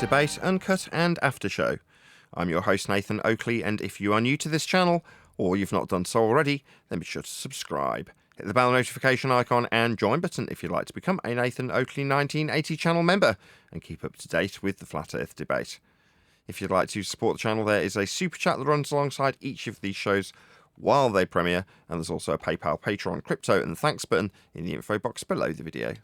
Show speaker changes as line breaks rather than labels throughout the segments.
Debate, Uncut and After Show. I'm your host Nathan Oakley, and if you are new to this channel, or you've not done so already, then be sure to subscribe. Hit the bell notification icon and join button if you'd like to become a Nathan Oakley 1980 channel member and keep up to date with the Flat Earth debate. If you'd like to support the channel, there is a super chat that runs alongside each of these shows while they premiere, and there's also a PayPal, Patreon, crypto and thanks button in the info box below the video.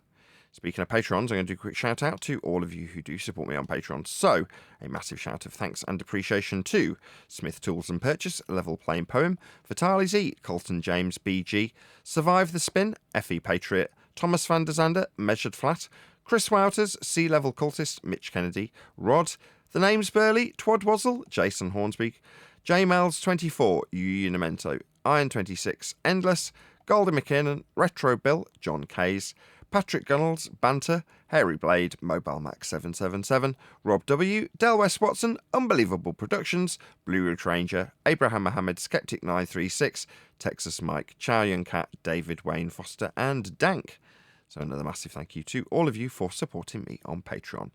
Speaking of Patrons, I'm going to do a quick shout out to all of you who do support me on Patreon. So, a massive shout of thanks and appreciation to Smith Tools and Purchase, Level Plain Poem, Vitali Z, Colton James BG, Survive the Spin, FE Patriot, Thomas van der Zander, Measured Flat, Chris Wouters, Sea Level Cultist, Mitch Kennedy, Rod, The Name's Burley, Twad Wazzle, Jason Hornsby, J Mel's 24, Unimento, Iron 26, Endless, Golden McKinnon, Retro Bill, John Kays, Patrick Gunnels, Banter, Hairy Blade, Mobile Max 777, Rob W, Del West Watson, Unbelievable Productions, Blue Ridge Ranger, Abraham Mohammed, Skeptic 936, Texas Mike, Chow Young Cat, David Wayne Foster, and Dank. So another massive thank you to all of you for supporting me on Patreon.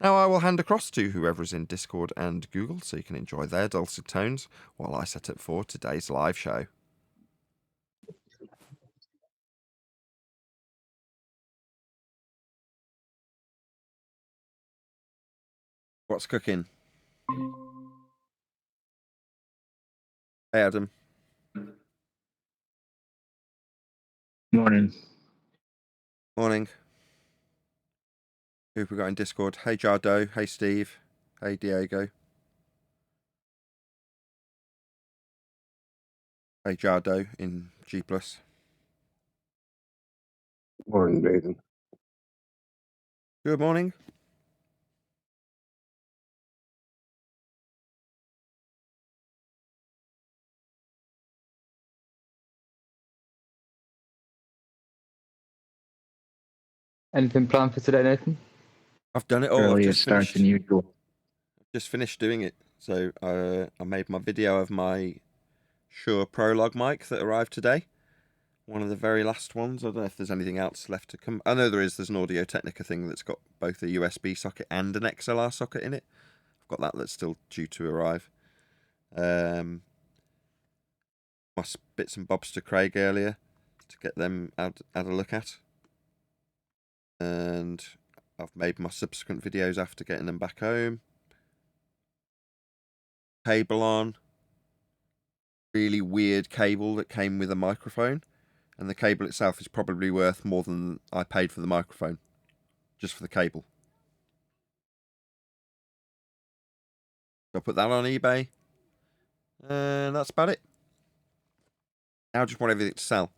Now I will hand across to whoever is in Discord and Google so you can enjoy their dulcet tones while I set up for today's live show. What's cooking? Hey, Adam.
Morning.
Morning. Who have we got in Discord? Hey, Jardo. Hey, Steve. Hey, Diego. Hey, Jardo in G+.
Morning, Nathan.
Good morning.
Anything planned for today, Nathan?
I've done it all.
Earlier start than usual.
Just finished doing it. So I made my video of my Shure Prologue mic that arrived today. One of the very last ones. I don't know if there's anything else left to come. I know there is. There's an Audio Technica thing that's got both a USB socket and an XLR socket in it. I've got that that's still due to arrive. My bits and bobs to Craig earlier to get them had a look at. And I've made my subsequent videos after getting them back home. Cable on. Really weird cable that came with a microphone. And the cable itself is probably worth more than I paid for the microphone. Just for the cable. So I put that on eBay. And that's about it. Now I just want everything to sell.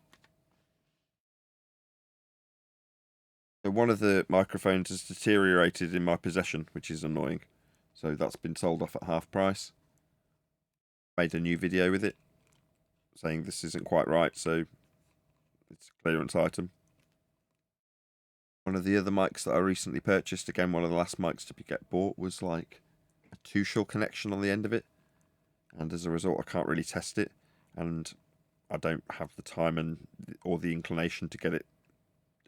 So one of the microphones has deteriorated in my possession, which is annoying. So that's been sold off at half price. Made a new video with it, saying this isn't quite right, so it's a clearance item. One of the other mics that I recently purchased, again one of the last mics to get bought, was like a two-shell connection on the end of it. And as a result, I can't really test it. And I don't have the time or the inclination to get it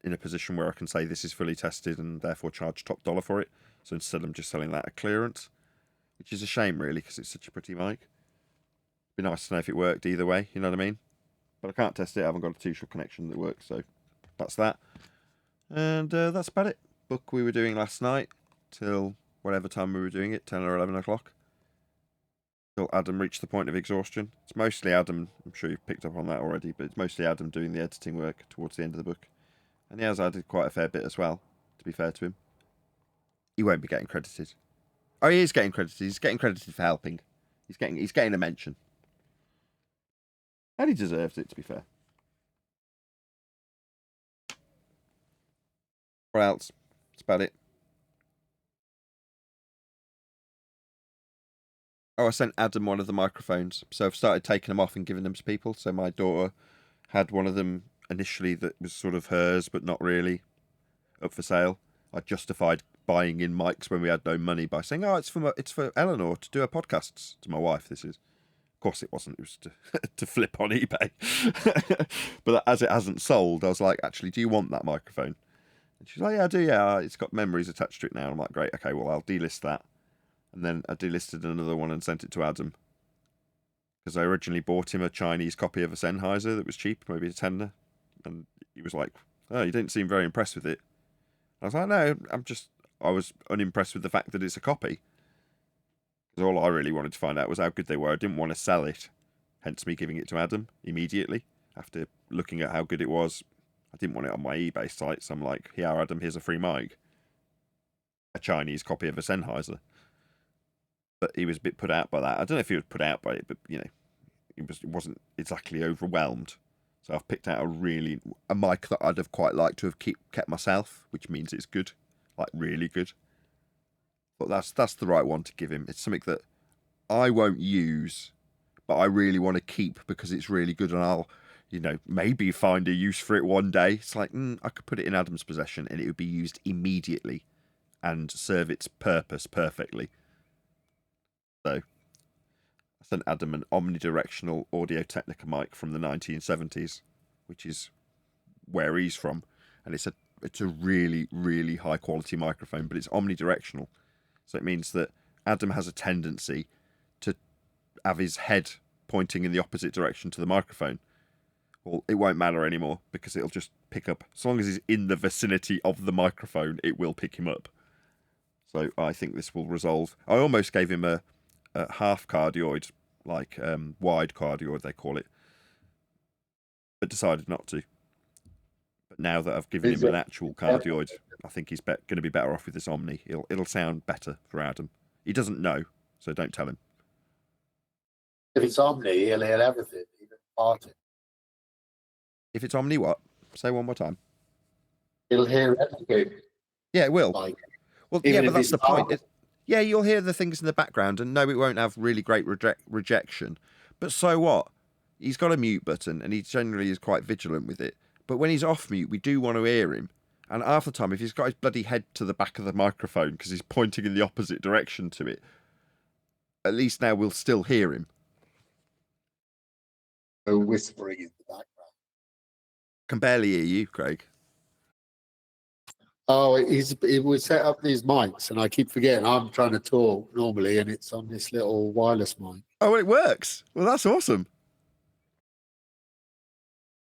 in a position where I can say this is fully tested and therefore charge top dollar for it. So instead I'm just selling that at clearance, which is a shame really because it's such a pretty mic. It'd be nice to know if it worked either way, you know what I mean? But I can't test it, I haven't got a two-shell connection that works, so that's that. And that's about it. Book we were doing last night till whatever time we were doing it, 10 or 11 o'clock. Till Adam reached the point of exhaustion. It's mostly Adam, I'm sure you've picked up on that already, but it's mostly Adam doing the editing work towards the end of the book. And he has added quite a fair bit as well, to be fair to him. He won't be getting credited. Oh, he is getting credited. He's getting credited for helping. He's getting a mention. And he deserves it, to be fair. What else? That's about it. Oh, I sent Adam one of the microphones. So I've started taking them off and giving them to people. So my daughter had one of them initially that was sort of hers, but not really, up for sale. I justified buying in mics when we had no money by saying, "Oh, it's for Eleanor to do her podcasts." To my wife, this is. Of course, it wasn't. It was to flip on eBay. But as it hasn't sold, I was like, "Actually, do you want that microphone?" And she's like, yeah, I do, yeah. It's got memories attached to it now. I'm like, great, okay, well, I'll delist that. And then I delisted another one and sent it to Adam. Because I originally bought him a Chinese copy of a Sennheiser that was cheap, maybe a tenner. And he was like, oh, you didn't seem very impressed with it. I was like, no, I was unimpressed with the fact that it's a copy. Because all I really wanted to find out was how good they were. I didn't want to sell it. Hence me giving it to Adam immediately after looking at how good it was. I didn't want it on my eBay site, so I'm like, here, Adam, here's a free mic. A Chinese copy of a Sennheiser. But he was a bit put out by that. I don't know if he was put out by it, but, you know, he wasn't exactly overwhelmed. So I've picked out a mic that I'd have quite liked to have kept myself, which means it's good, like really good. But that's the right one to give him. It's something that I won't use, but I really want to keep because it's really good, and I'll, you know, maybe find a use for it one day. It's like, I could put it in Adam's possession and it would be used immediately and serve its purpose perfectly. So I sent Adam an omnidirectional Audio-Technica mic from the 1970s, which is where he's from, and it's a really, really high quality microphone, but it's omnidirectional. So it means that Adam has a tendency to have his head pointing in the opposite direction to the microphone. Well, it won't matter anymore because it'll just pick up. As long as he's in the vicinity of the microphone, it will pick him up. So I think this will resolve. I almost gave him a half cardioid, like wide cardioid they call it, but decided not to. But now that I've given him an actual cardioid, I think he's going to be better off with this Omni. It'll sound better for Adam. He doesn't know, so don't tell him.
If it's Omni, he'll hear everything, even parting.
If it's Omni, what? Say one more time.
He'll hear everything.
Yeah, it will.
Like,
well,
even
yeah, but
if
that's
it's
the point.
not.
Yeah, you'll hear the things in the background, and no, it won't have really great rejection. But so what? He's got a mute button, and he generally is quite vigilant with it. But when he's off mute, we do want to hear him. And half the time, if he's got his bloody head to the back of the microphone because he's pointing in the opposite direction to it, at least now we'll still hear him.
No whispering in the background.
Can barely hear you, Craig.
Oh, we set up these mics, and I keep forgetting I'm trying to talk normally, and it's on this little wireless mic.
Oh, well, it works. Well, that's awesome.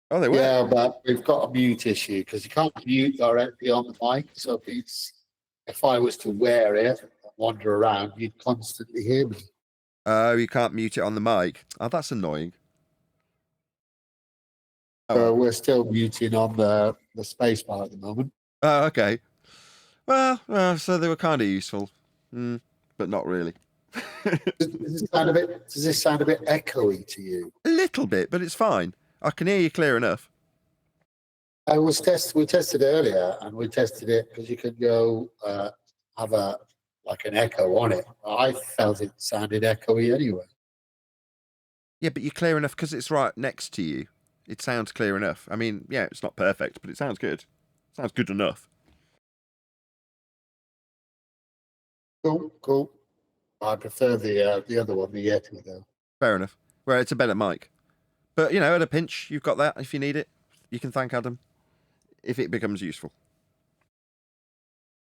Oh, they work.
Yeah, but we've got a mute issue because you can't mute directly on the mic. So if I was to wear it and wander around, you'd constantly hear me.
Oh, you can't mute it on the mic. Oh, that's annoying.
So we're still muting on the space bar at the moment.
Oh, okay. Well, so they were kind of useful, but not really.
Does this sound a bit echoey to you?
A little bit, but it's fine. I can hear you clear enough.
We tested earlier, and we tested it because you could go have an echo on it. I felt it sounded echoey anyway.
Yeah, but you're clear enough because it's right next to you. It sounds clear enough. I mean, yeah, it's not perfect, but it sounds good. Sounds good enough.
Cool. I prefer the other one, the Yeti, though.
Fair enough. Well, it's a better mic. But, you know, at a pinch, you've got that. If you need it, you can thank Adam if it becomes useful.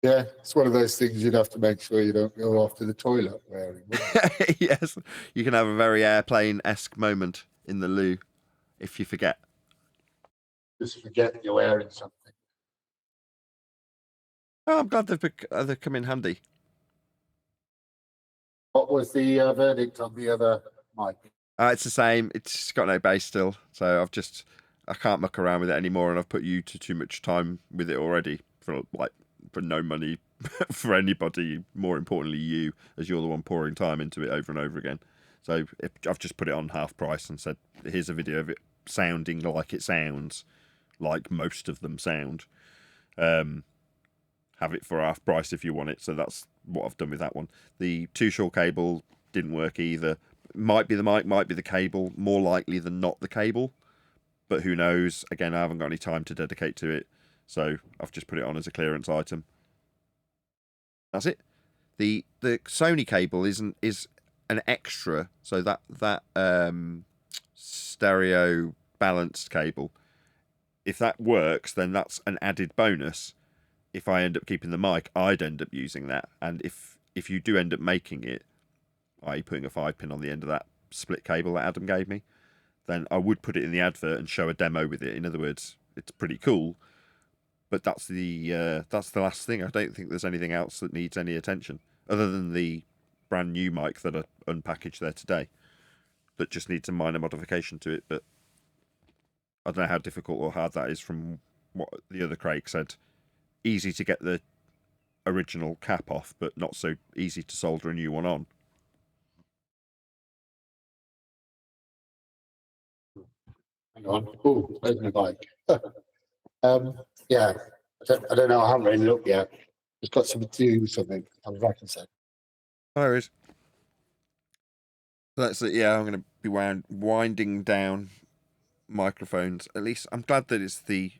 Yeah, it's one of those things you'd have to make sure you don't go off to the toilet wearing.
Yes, you can have a very airplane-esque moment in the loo if you forget.
Just forget you're wearing something.
Oh, I'm glad they've come in handy.
What was the verdict on the other mic?
It's the same. It's got no bass still, so I can't muck around with it anymore, and I've put you to too much time with it already for no money for anybody. More importantly, you, as you're the one pouring time into it over and over again. So I've just put it on half price and said, here's a video of it sounding like it sounds, like most of them sound. Have it for half price if you want it. So that's what I've done with that one. The 2-shore cable didn't work either. Might be the mic, might be the cable. More likely than not the cable. But who knows? Again, I haven't got any time to dedicate to it. So I've just put it on as a clearance item. That's it. The Sony cable is an extra. So that stereo balanced cable, if that works, then that's an added bonus. if I end up keeping the mic, I'd end up using that. And if you do end up making it, i.e. putting a 5-pin on the end of that split cable that Adam gave me, then I would put it in the advert and show a demo with it. In other words, it's pretty cool, but that's the last thing. I don't think there's anything else that needs any attention other than the brand new mic that I unpackaged there today that just needs a minor modification to it. But I don't know how difficult or hard that is from what the other Craig said. Easy to get the original cap off, but not so easy to solder a new one on.
Hang on. Oh, there's my bike. Yeah, I don't know. I haven't really looked yet. Just got to do something. I'm back in a sec.
There is. That's it. Yeah, I'm going to be winding down microphones. At least I'm glad that it's the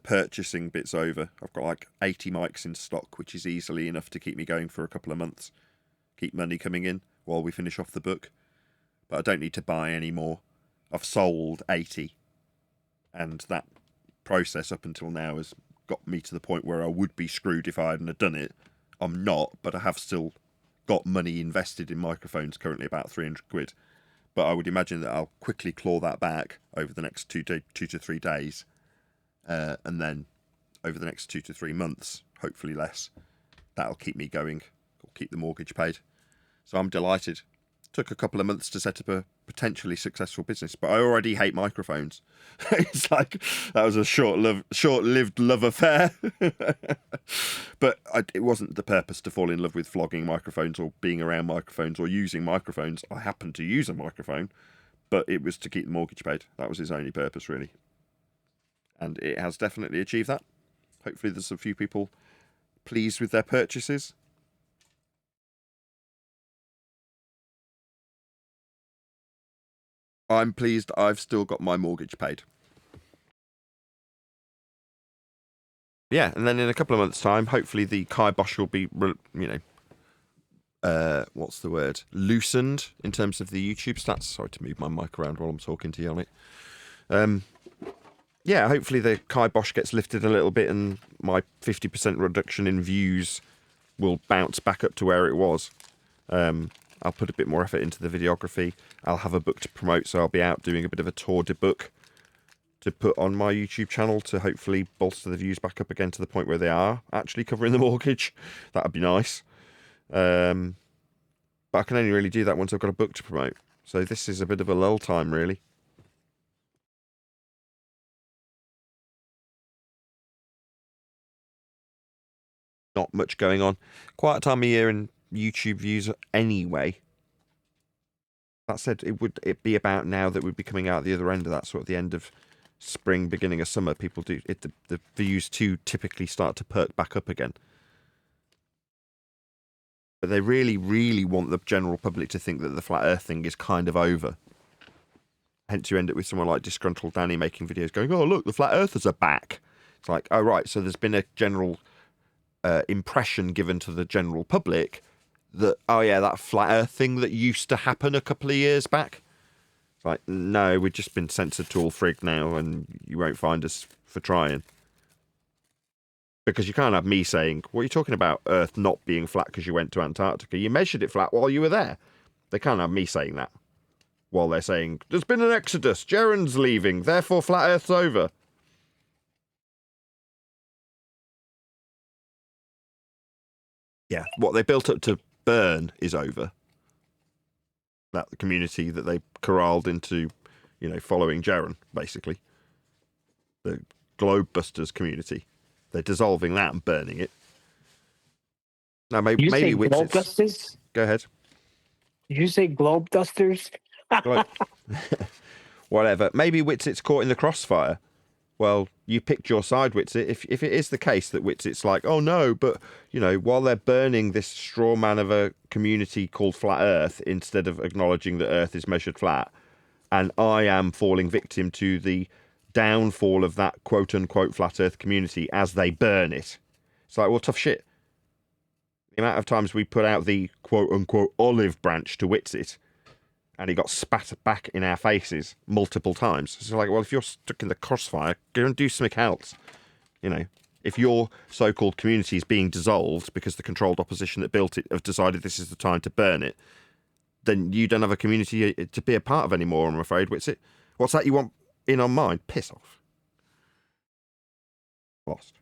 purchasing bit's over. I've got like 80 mics in stock, which is easily enough to keep me going for a couple of months. Keep money coming in while we finish off the book. But I don't need to buy any more. I've sold 80, and that process up until now has got me to the point where I would be screwed if I hadn't have done it. I'm not, but I have still got money invested in microphones, currently about 300 quid. But I would imagine that I'll quickly claw that back over the next 2 to 3 days. And then over the next 2 to 3 months, hopefully less, that'll keep me going, or keep the mortgage paid. So I'm delighted. Took a couple of months to set up a potentially successful business, but I already hate microphones. It's like that was a short-lived love affair. But it wasn't the purpose to fall in love with flogging microphones or being around microphones or using microphones. I happened to use a microphone, but it was to keep the mortgage paid. That was its only purpose, really. And it has definitely achieved that. Hopefully there's a few people pleased with their purchases. I'm pleased I've still got my mortgage paid. Yeah, and then in a couple of months' time, hopefully the kibosh will be, what's the word? Loosened in terms of the YouTube stats. Sorry to move my mic around while I'm talking to you on it. Yeah, hopefully the kibosh gets lifted a little bit and my 50% reduction in views will bounce back up to where it was. I'll put a bit more effort into the videography. I'll have a book to promote, so I'll be out doing a bit of a tour de book to put on my YouTube channel to hopefully bolster the views back up again to the point where they are actually covering the mortgage. That would be nice. But I can only really do that once I've got a book to promote. So this is a bit of a lull time, really. Not much going on. Quiet time of year in YouTube views anyway. That said, it be about now that we'd be coming out the other end of that, sort of the end of spring, beginning of summer. People do it. The views too typically start to perk back up again. But they really, really want the general public to think that the flat Earth thing is kind of over. Hence, you end up with someone like Disgruntled Danny making videos going, "Oh, look, the flat Earthers are back." It's like, oh right, so there's been a general impression given to the general public that, oh yeah, that flat Earth thing that used to happen a couple of years back. It's like, no, we've just been censored to all frig now, and you won't find us for trying. Because you can't have me saying, what are you talking about, Earth not being flat because you went to Antarctica? You measured it flat while you were there. They can't have me saying that while they're saying, there's been an exodus, Jaren's leaving, therefore flat Earth's over. Yeah, what they built up to burn is over. That the community that they corralled into, following Jaren, basically. The Globebusters community. They're dissolving that and burning it. Now, maybe
Globebusters?
Go ahead.
Did you say globe dusters?
Whatever. Maybe Witsit's caught in the crossfire. Well, you picked your side, Witsit. If it is the case that Witsit's like, oh no, but, while they're burning this straw man of a community called Flat Earth, instead of acknowledging that Earth is measured flat, and I am falling victim to the downfall of that quote-unquote Flat Earth community as they burn it. It's like, well, tough shit. The amount of times we put out the quote-unquote olive branch to Witsit, and he got spat back in our faces multiple times. So like, well, if you're stuck in the crossfire, go and do something else. If your so-called community is being dissolved because the controlled opposition that built it have decided this is the time to burn it, then you don't have a community to be a part of anymore, I'm afraid, Witsit. What's that you want in on mine? Piss off. Lost.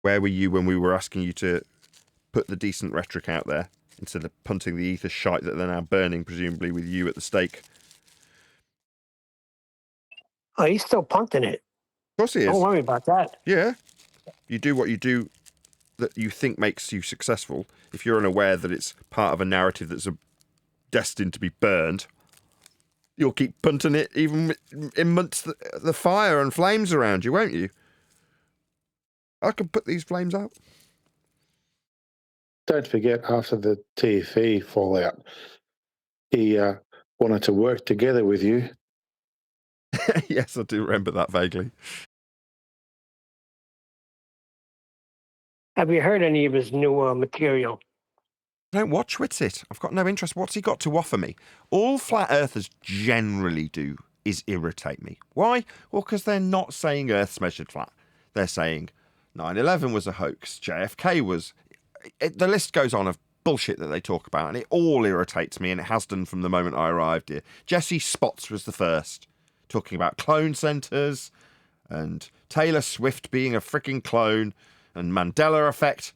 Where were you when we were asking you to put the decent rhetoric out there instead of punting the ether shite that they're now burning, presumably with you at the stake?
Oh, he's still punting it.
Of course he is.
Don't worry about that.
Yeah. You do what you do that you think makes you successful. If you're unaware that it's part of a narrative that's destined to be burned, you'll keep punting it even amongst the fire and flames around you, won't you? I can put these flames out.
Don't forget, after the TFE fallout, he wanted to work together with you.
Yes, I do remember that vaguely.
Have you heard any of his new material?
I don't watch Witsit. I've got no interest. What's he got to offer me? All flat earthers generally do is irritate me. Why? Well, because they're not saying Earth's measured flat. They're saying 9/11 was a hoax. JFK was... the list goes on of bullshit that they talk about, and it all irritates me, and it has done from the moment I arrived here. Jesse Spots was the first, talking about clone centres, and Taylor Swift being a freaking clone, and Mandela effect.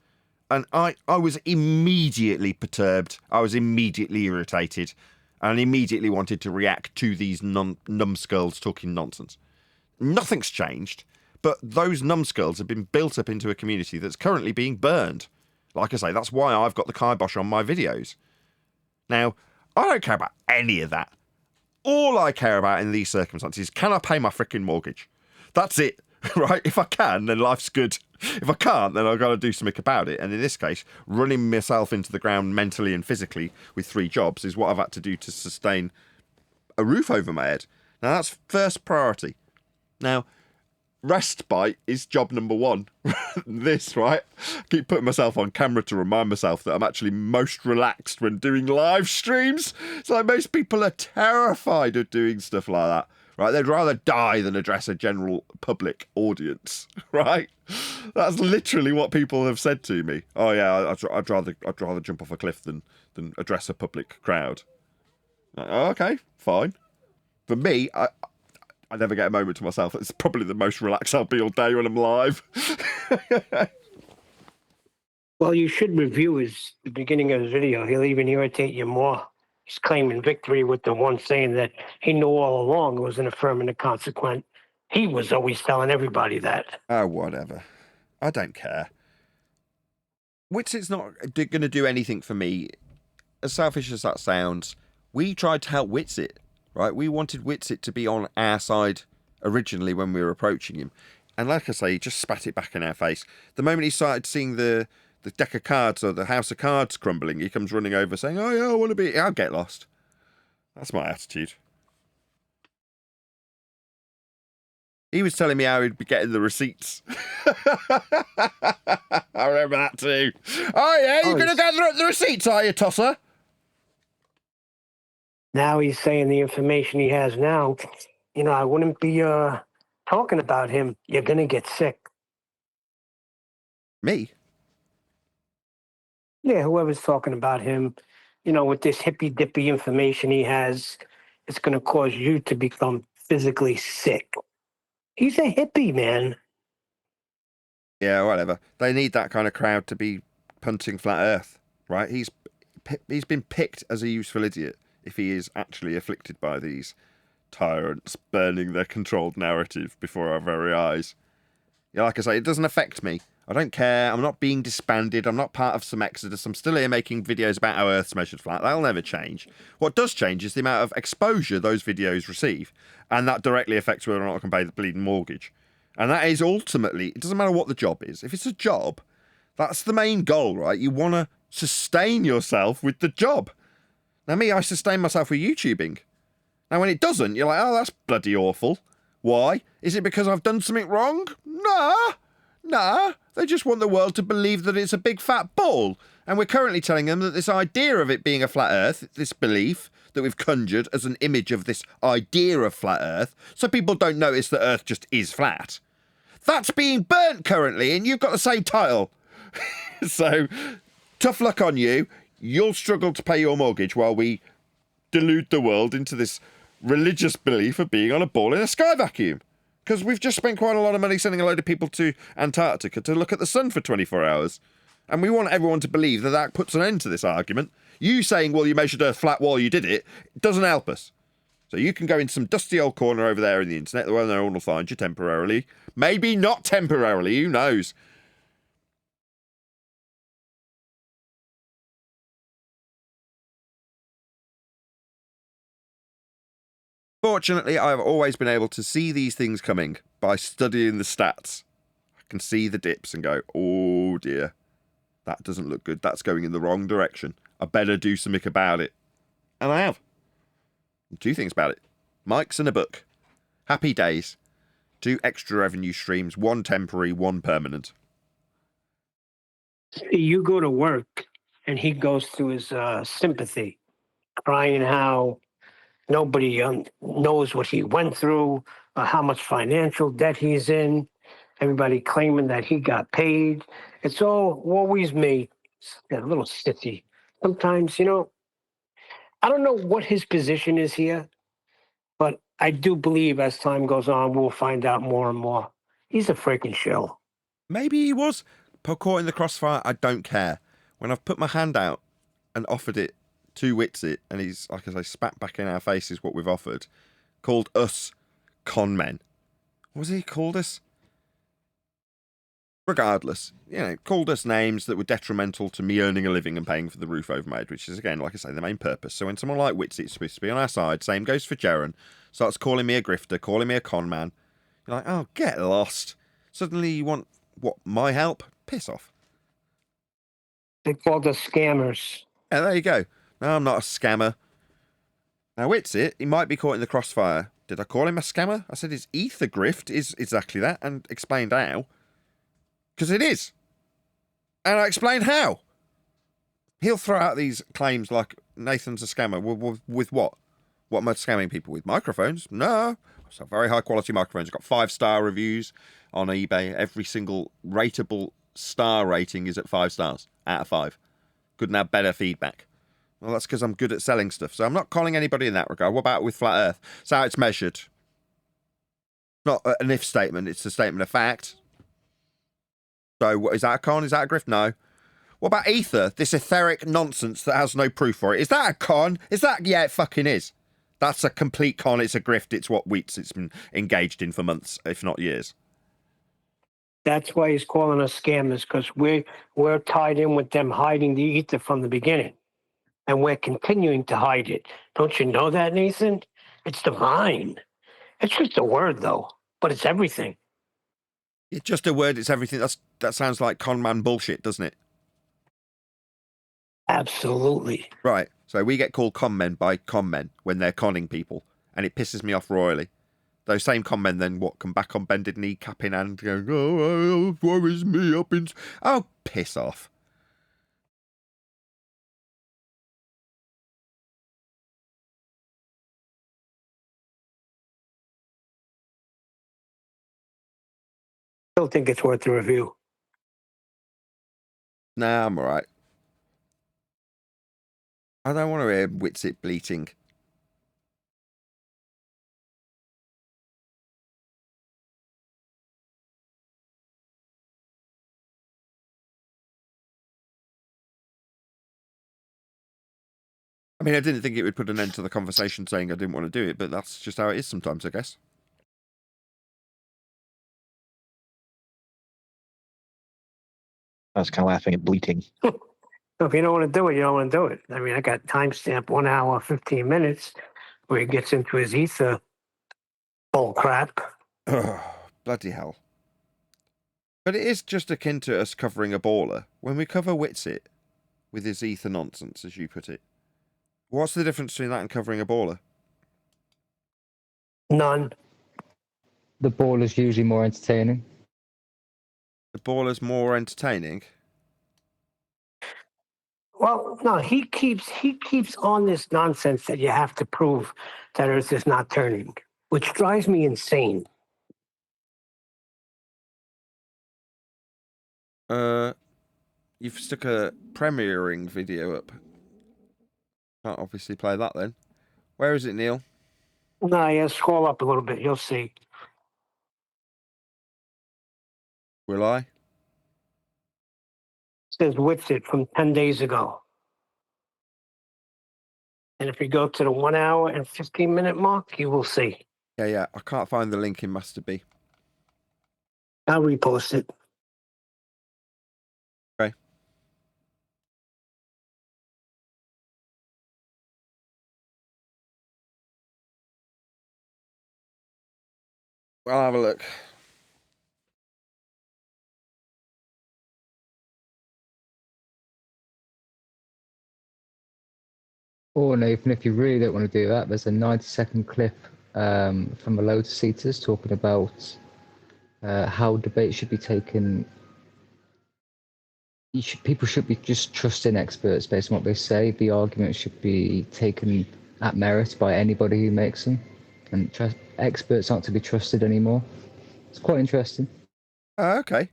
And I was immediately perturbed. I was immediately irritated, and immediately wanted to react to these numbskulls talking nonsense. Nothing's changed, but those numbskulls have been built up into a community that's currently being burned. Like I say, that's why I've got the kibosh on my videos. Now, I don't care about any of that. All I care about in these circumstances is, can I pay my freaking mortgage? That's it, right? If I can, then life's good. If I can't, then I've got to do something about it. And in this case, running myself into the ground mentally and physically with 3 jobs is what I've had to do to sustain a roof over my head. Now, that's first priority. Now, respite is job number 1. This, right? I keep putting myself on camera to remind myself that I'm actually most relaxed when doing live streams. So most people are terrified of doing stuff like that, right? They'd rather die than address a general public audience, right? That's literally what people have said to me. Oh yeah, I'd rather jump off a cliff than address a public crowd. Like, oh, okay, fine. For me, I never get a moment to myself. It's probably the most relaxed I'll be all day when I'm live.
Well, you should review the beginning of his video. He'll even irritate you more. He's claiming victory with the one saying that he knew all along it was an affirmative consequent. He was always telling everybody that.
Oh, whatever. I don't care. Witsit's not going to do anything for me. As selfish as that sounds, we tried to help Witsit, right? We wanted Witsit to be on our side originally when we were approaching him. And like I say, he just spat it back in our face. The moment he started seeing the deck of cards or the house of cards crumbling, he comes running over saying, oh yeah, I want to be... I'll get lost. That's my attitude. He was telling me how he'd be getting the receipts. I remember that too. Oh yeah, you're going to get the receipts, are you, Tosser?
Now he's saying the information he has now. You know, I wouldn't be talking about him. You're going to get sick.
Me?
Yeah, whoever's talking about him, you know, with this hippy-dippy information he has, it's going to cause you to become physically sick. He's a hippie, man.
Yeah, whatever. They need that kind of crowd to be punting flat Earth, right? He's been picked as a useful idiot if he is actually afflicted by these tyrants burning their controlled narrative before our very eyes. Yeah, like I say, it doesn't affect me. I don't care. I'm not being disbanded. I'm not part of some exodus. I'm still here making videos about how Earth's measured flat. That'll never change. What does change is the amount of exposure those videos receive, and that directly affects whether or not I can pay the bleeding mortgage. And that is ultimately, it doesn't matter what the job is. If it's a job, that's the main goal, right? You want to sustain yourself with the job. Now me, I sustain myself with YouTubing. Now when it doesn't, you're like, oh, that's bloody awful. Why? Is it because I've done something wrong? Nah. They just want the world to believe that it's a big fat ball. And we're currently telling them that this idea of it being a flat Earth, this belief that we've conjured as an image of this idea of flat Earth, so people don't notice that Earth just is flat. That's being burnt currently, and you've got the same title. So, tough luck on you. You'll struggle to pay your mortgage while we delude the world into this religious belief of being on a ball in a sky vacuum. Because we've just spent quite a lot of money sending a load of people to Antarctica to look at the sun for 24 hours. And we want everyone to believe that that puts an end to this argument. You saying, well, you measured Earth flat while you did it, doesn't help us. So you can go in some dusty old corner over there in the internet where no one will find you temporarily. Maybe not temporarily, who knows? Fortunately, I've always been able to see these things coming by studying the stats. I can see the dips and go, oh dear, that doesn't look good. That's going in the wrong direction. I better do something about it. And I have. 2 things about it. Mics and a book. Happy days. 2 extra revenue streams, 1 temporary, 1 permanent.
You go to work and he goes through his sympathy, crying how nobody knows what he went through, how much financial debt he's in, everybody claiming that he got paid. It's always me, a little sissy. Sometimes, I don't know what his position is here, but I do believe as time goes on, we'll find out more and more. He's a freaking shill.
Maybe he was caught in the crossfire. I don't care. When I've put my hand out and offered it to Witsit, and he's, like I say, spat back in our faces what we've offered, called us con men. What was he called us? Regardless, called us names that were detrimental to me earning a living and paying for the roof over my head, which is, again, like I say, the main purpose. So when someone like Witsit's supposed to be on our side, same goes for Jaren, starts calling me a grifter, calling me a con man, you're like, oh, get lost. Suddenly you want, what, my help? Piss off.
They called us scammers.
Yeah, there you go. No, I'm not a scammer. Now, Witsit, he might be caught in the crossfire. Did I call him a scammer? I said his ether grift is exactly that, and explained how. Because it is. And I explained how. He'll throw out these claims like Nathan's a scammer. With what? What am I scamming people with? Microphones? No. It's very high quality microphones. Got 5-star reviews on eBay. Every single rateable star rating is at 5 stars out of 5. Couldn't have better feedback. Well, that's because I'm good at selling stuff. So I'm not calling anybody in that regard. What about with Flat Earth? It's how it's measured. Not an if statement. It's a statement of fact. So what, is that a con? Is that a grift? No. What about ether? This etheric nonsense that has no proof for it. Is that a con? Is that... Yeah, it fucking is. That's a complete con. It's a grift. It's what Witsit's been engaged in for months, if not years.
That's why he's calling us scammers, because we're tied in with them hiding the ether from the beginning. And we're continuing to hide it. Don't you know that, Nathan? It's divine. It's just a word, though, but it's everything.
It's just a word. It's everything. That sounds like con man bullshit, doesn't it?
Absolutely.
Right. So we get called con men by con men when they're conning people, and it pisses me off royally. Those same con men then come back on bended knee, cap in hand, going, oh, woe is me up in... Oh, piss off.
Still think it's worth a review.
Nah, I'm all right. I don't want to hear Witsit bleating. I mean, I didn't think it would put an end to the conversation saying I didn't want to do it, but that's just how it is sometimes, I guess.
I was kind of laughing at bleating.
If you don't want to do it, you don't want to do it. I mean, I got timestamp 1 hour, 15 minutes where he gets into his ether bull crap.
Oh, bloody hell. But it is just akin to us covering a baller. When we cover Witsit with his ether nonsense, as you put it, what's the difference between that and covering a baller?
None.
The ball is usually more entertaining.
The baller's more entertaining.
Well, no, he keeps on this nonsense that you have to prove that Earth is not turning, which drives me insane.
You've stuck a premiering video up. Can't obviously play that then. Where is it, Neil?
No, yeah, scroll up a little bit. You'll see.
Will I?
It says Witsit from 10 days ago. And if you go to the 1 hour and 15-minute mark, you will see.
Yeah. I can't find the link in Master B.
I'll repost it.
Okay. I'll have a look.
Or Nathan, if you really don't want to do that, there's a 90-second clip from the Lotus Eaters talking about how debate should be taken. People should be just trusting experts based on what they say. The argument should be taken at merit by anybody who makes them, and experts aren't to be trusted anymore. It's quite interesting.
Okay.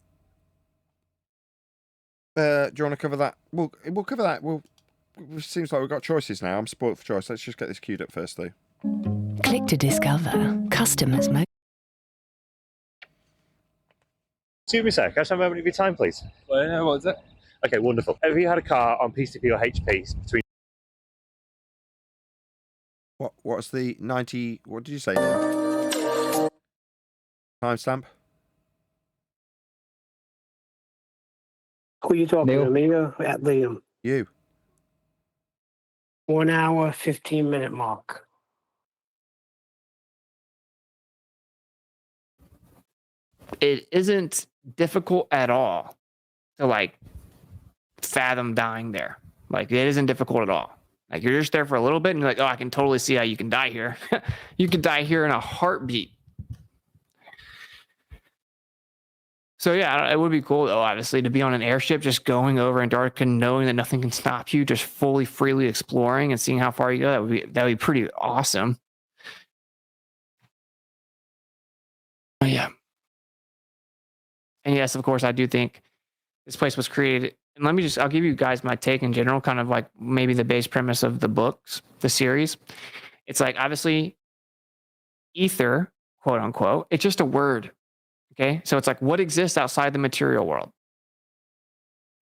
Do you want to cover that? We'll cover that. It seems like we've got choices now. I'm spoilt for choice. Let's just get this queued up first, though.
Click to discover customers.
Excuse me, sir. Can I have a moment of your time, please?
Well, what is it?
Okay, wonderful. Have you had a car on PCP or HP between?
What's the 90? What did you say, Neil? Timestamp?
Who are you talking
Neil?
to, me or at Liam?
You.
1 hour, 15-minute mark.
It isn't difficult at all to like fathom dying there. Like it isn't difficult at all. Like you're just there for a little bit and you're like, oh, I can totally see how you can die here. You could die here in a heartbeat. So yeah, it would be cool though, obviously, to be on an airship just going over Antarctica, knowing that nothing can stop you, just fully freely exploring and seeing how far you go. That would be pretty awesome. But yeah. And yes, of course, I do think this place was created. And I'll give you guys my take in general, kind of like maybe the base premise of the books, the series. It's like, obviously, ether, quote unquote, it's just a word. Okay. So it's like, what exists outside the material world?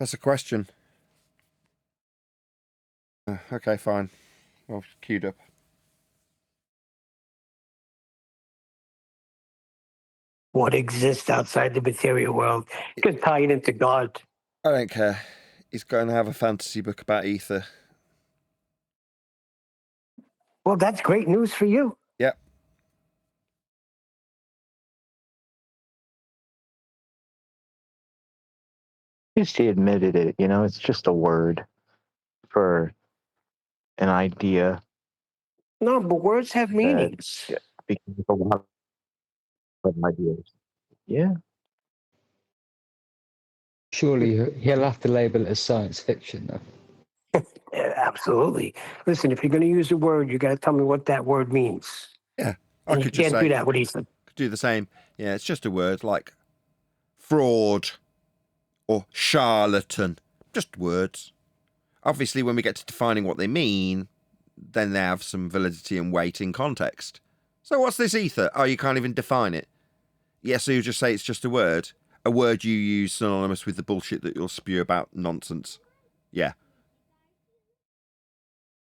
That's a question. Okay, fine. Well, queued up.
What exists outside the material world? You can tie it into God.
I don't care. He's going to have a fantasy book about ether.
Well, that's great news for you.
Yep.
At least he admitted it. It's just a word for an idea.
No, but words have meanings.
Because of a lot of ideas. Yeah.
Surely he'll have to label it as science fiction, though.
Yeah, absolutely. Listen, if you're going to use a word, you got to tell me what that word means.
Yeah.
And
I
you
could just
can't
say,
do that with Ethan.
could do the same. Yeah, it's just a word like fraud or charlatan. Just words. Obviously, when we get to defining what they mean, then they have some validity and weight in context. So what's this ether? Oh, you can't even define it. Yeah, so you just say it's just a word you use synonymous with the bullshit that you'll spew about nonsense. Yeah.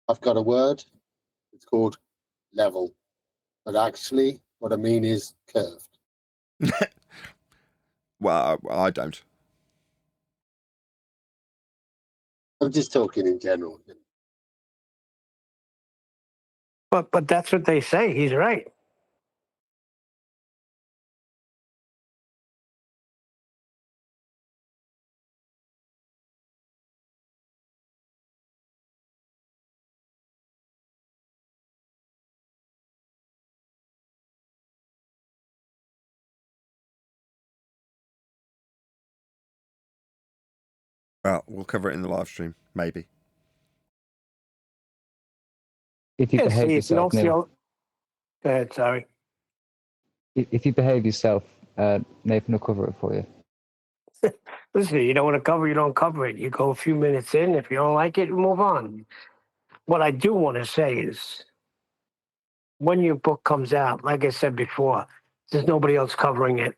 I've got a word. It's called level. But actually, what I mean is curved.
Well, I don't.
I'm just talking in general.
But that's what they say. He's right.
Well, we'll cover it in the live stream, maybe.
If you
Yeah,
behave
see,
yourself, Neil,
Go ahead, sorry.
if you behave yourself, Nathan will cover it for you.
Listen, you don't want to cover, you don't cover it. You go a few minutes in. If you don't like it, you move on. What I do want to say is, when your book comes out, like I said before, there's nobody else covering it.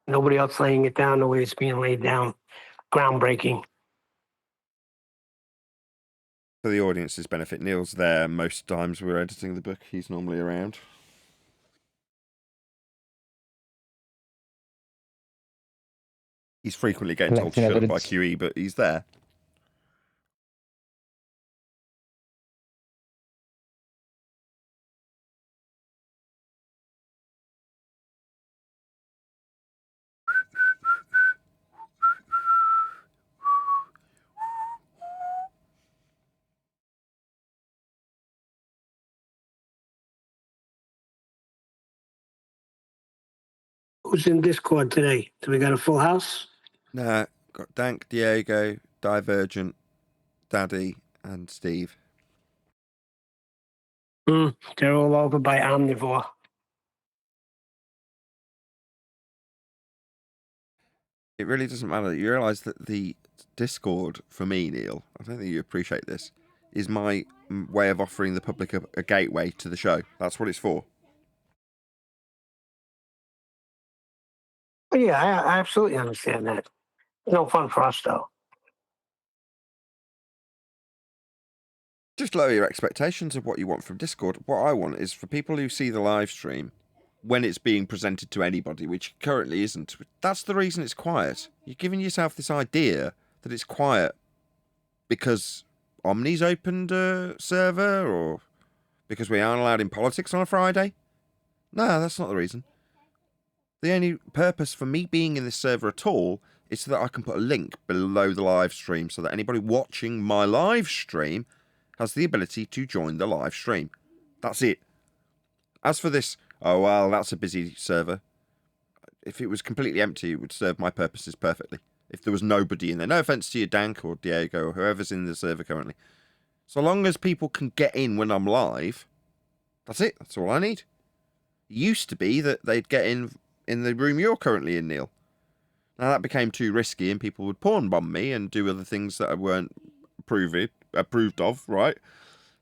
Nobody else laying it down the way it's being laid down. Groundbreaking.
For the audience's benefit, Neil's there most times we're editing the book. He's normally around. He's frequently getting told to shut up by QE, but he's there.
Who's in Discord today? Do we got a full house?
Nah, got Dank, Diego, Divergent, Daddy, and Steve.
They're all over by Omnivore.
It really doesn't matter. You realise that the Discord, for me, Neil, I don't think you appreciate this, is my way of offering the public a gateway to the show. That's what it's for.
Oh, yeah, I absolutely understand that. No fun for us, though.
Just lower your expectations of what you want from Discord. What I want is for people who see the live stream when it's being presented to anybody, which currently isn't. That's the reason it's quiet. You're giving yourself this idea that it's quiet because Omni's opened a server or because we aren't allowed in politics on a Friday. No, that's not the reason. The only purpose for me being in this server at all is so that I can put a link below the live stream so that anybody watching my live stream has the ability to join the live stream. That's it. As for this, oh, well, that's a busy server. If it was completely empty, it would serve my purposes perfectly. If there was nobody in there. No offense to you, Dank or Diego or whoever's in the server currently. So long as people can get in when I'm live, that's it. That's all I need. It used to be that they'd get in the room you're currently in, Neil. Now, that became too risky and people would pawn bomb me and do other things that I weren't approved of, right?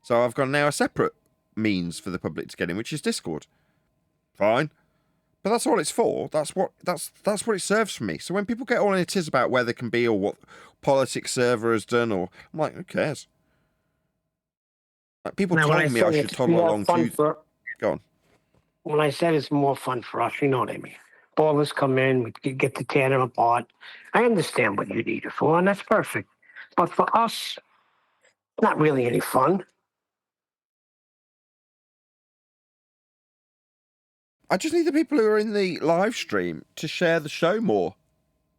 So I've got now a separate means for the public to get in, which is Discord. Fine. But that's all it's for. That's what it serves for me. So when people get all in a tiz about where they can be or what politics server has done, or I'm like, who cares? Like, people told me I should toddle along to... Go on.
When I said it's more fun for us, you know what I mean. Ballers come in, we get to tear them apart. I understand what you need it for, and that's perfect. But for us, not really any fun.
I just need the people who are in the live stream to share the show more.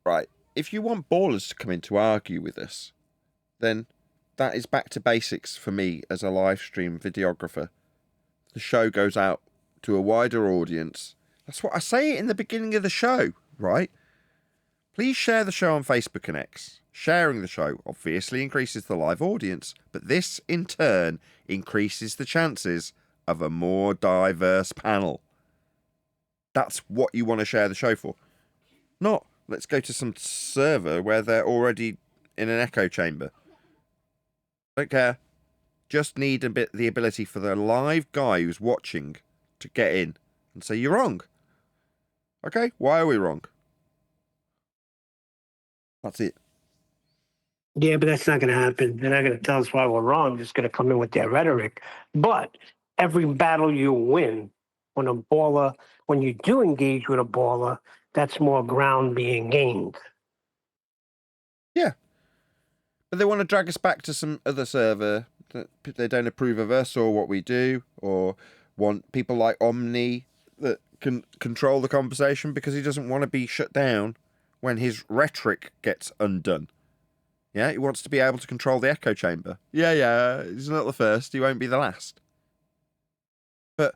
Right. If you want ballers to come in to argue with us, then that is back to basics for me as a live stream videographer. The show goes out to a wider audience. That's what I say in the beginning of the show, right? Please share the show on Facebook and X. Sharing the show obviously increases the live audience, but this in turn increases the chances of a more diverse panel. That's what you want to share the show for. Not, let's go to some server where they're already in an echo chamber. Don't care. Just need the ability for the live guy who's watching to get in and say, you're wrong. Okay, why are we wrong? That's it.
Yeah, but that's not going to happen. They're not going to tell us why we're wrong. They're just going to come in with their rhetoric. But every battle you win, when you do engage with a baller, that's more ground being gained.
Yeah. But they want to drag us back to some other server that they don't approve of us or what we do, or want people like Omni that can control the conversation because he doesn't want to be shut down when his rhetoric gets undone. Yeah, he wants to be able to control the echo chamber. Yeah, he's not the first, he won't be the last. But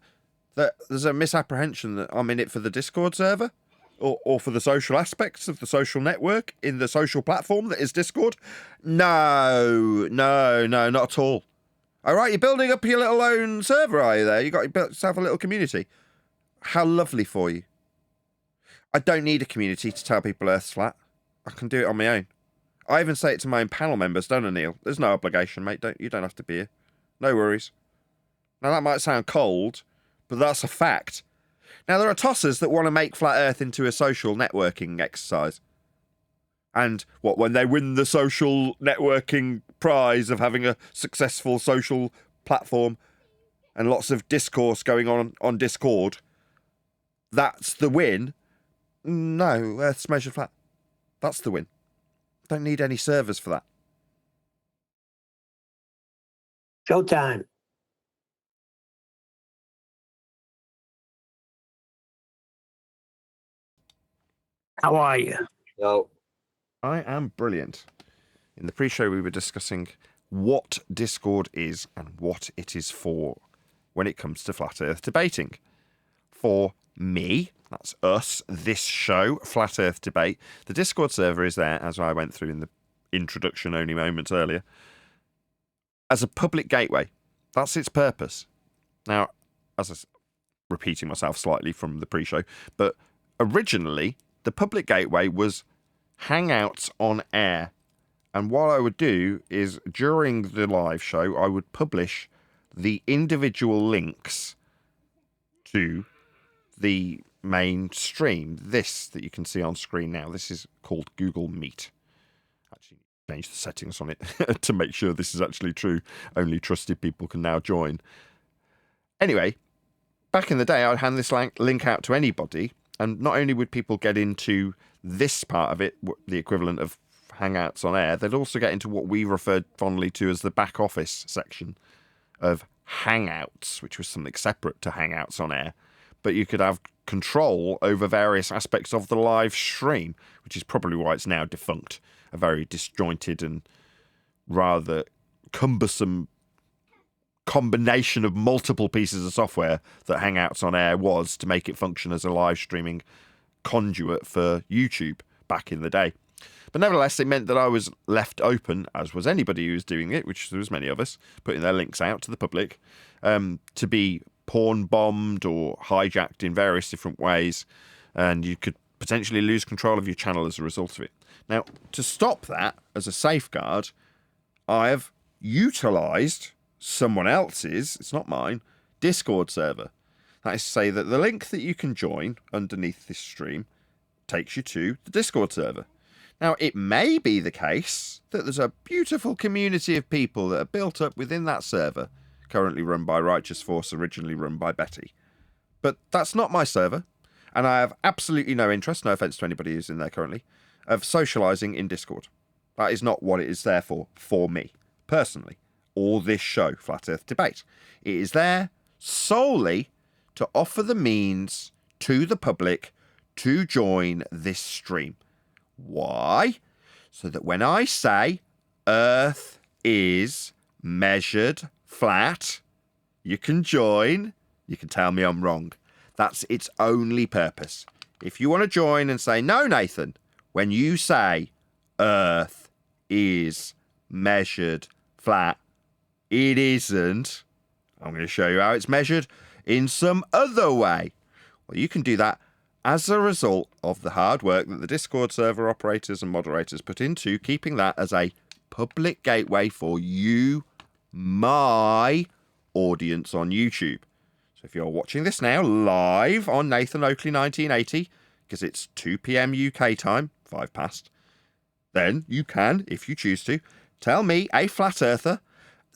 there's a misapprehension that I'm in it for the Discord server or for the social aspects of the social network in the social platform that is Discord. No, not at all. All right, you're building up your little own server, are you there? You got yourself a little community. How lovely for you. I don't need a community to tell people Earth's flat. I can do it on my own. I even say it to my own panel members, don't I, Neil? There's no obligation, mate. You don't have to be here. No worries. Now, that might sound cold, but that's a fact. Now, there are tossers that want to make Flat Earth into a social networking exercise. And when they win the social networking prize of having a successful social platform and lots of discourse going on Discord, that's the win. No, Earth's measured flat. That's the win. Don't need any servers for that.
Showtime. How are you?
Yo.
I am brilliant. In the pre-show, we were discussing what Discord is and what it is for when it comes to Flat Earth debating. For me, that's us, this show, Flat Earth Debate, the Discord server is there, as I went through in the introduction only moments earlier, as a public gateway. That's its purpose. Now, as I was repeating myself slightly from the pre-show, but originally, the public gateway was Hangouts on air. And what I would do is, during the live show, I would publish the individual links to the main stream. This that you can see on screen now, this is called Google Meet. Actually, change the settings on it to make sure this is actually true. Only trusted people can now join. Anyway, back in the day, I'd hand this link out to anybody, and not only would people get into this part of it, the equivalent of Hangouts on air, they'd also get into what we referred fondly to as the back office section of Hangouts, which was something separate to Hangouts on air. But you could have control over various aspects of the live stream, which is probably why it's now defunct. A very disjointed and rather cumbersome combination of multiple pieces of software that Hangouts on air was to make it function as a live streaming conduit for YouTube back in the day. But nevertheless, it meant that I was left open, as was anybody who was doing it, which there was many of us, putting their links out to the public, to be porn bombed or hijacked in various different ways, and you could potentially lose control of your channel as a result of it. Now, to stop that as a safeguard, I have utilised someone else's, it's not mine, Discord server. That is to say that the link that you can join underneath this stream takes you to the Discord server. Now, it may be the case that there's a beautiful community of people that are built up within that server, currently run by Righteous Force, originally run by Betty. But that's not my server, and I have absolutely no interest, no offence to anybody who's in there currently, of socialising in Discord. That is not what it is there for me, personally, or this show, Flat Earth Debate. It is there solely to offer the means to the public to join this stream. Why? So that when I say Earth is measured flat, you can join, you can tell me I'm wrong. That's its only purpose. If you want to join and say, no, Nathan, when you say Earth is measured flat, it isn't. I'm going to show you how it's measured in some other way. Well, you can do that as a result of the hard work that the Discord server operators and moderators put into keeping that as a public gateway for you, my audience on YouTube. So if you're watching this now live on Nathan Oakley 1980, because it's 2 p.m. UK time, 5 past, then you can, if you choose to, tell me, a flat earther,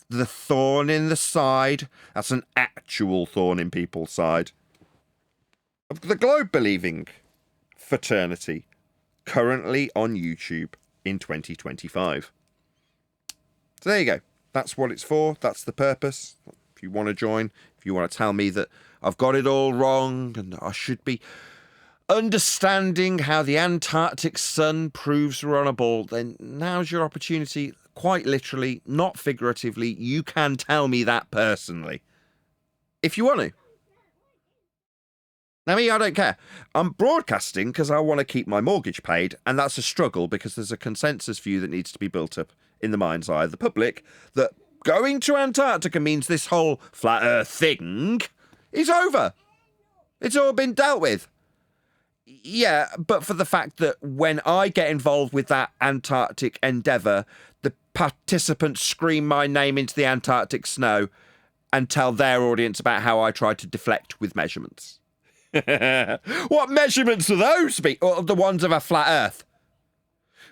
the thorn in the side, that's an actual thorn in people's side, of the globe-believing fraternity currently on YouTube in 2025. So there you go. That's what it's for. That's the purpose. If you want to join, if you want to tell me that I've got it all wrong and I should be understanding how the Antarctic sun proves we're on a ball, then now's your opportunity. Quite literally, not figuratively. You can tell me that personally, if you want to. Now, me, I don't care. I'm broadcasting because I want to keep my mortgage paid, and that's a struggle because there's a consensus view that needs to be built up in the mind's eye of the public that going to Antarctica means this whole flat earth thing is over. It's all been dealt with. Yeah, but for the fact that when I get involved with that Antarctic endeavour, the participants scream my name into the Antarctic snow and tell their audience about how I tried to deflect with measurements. What measurements are those? Or the ones of a flat Earth?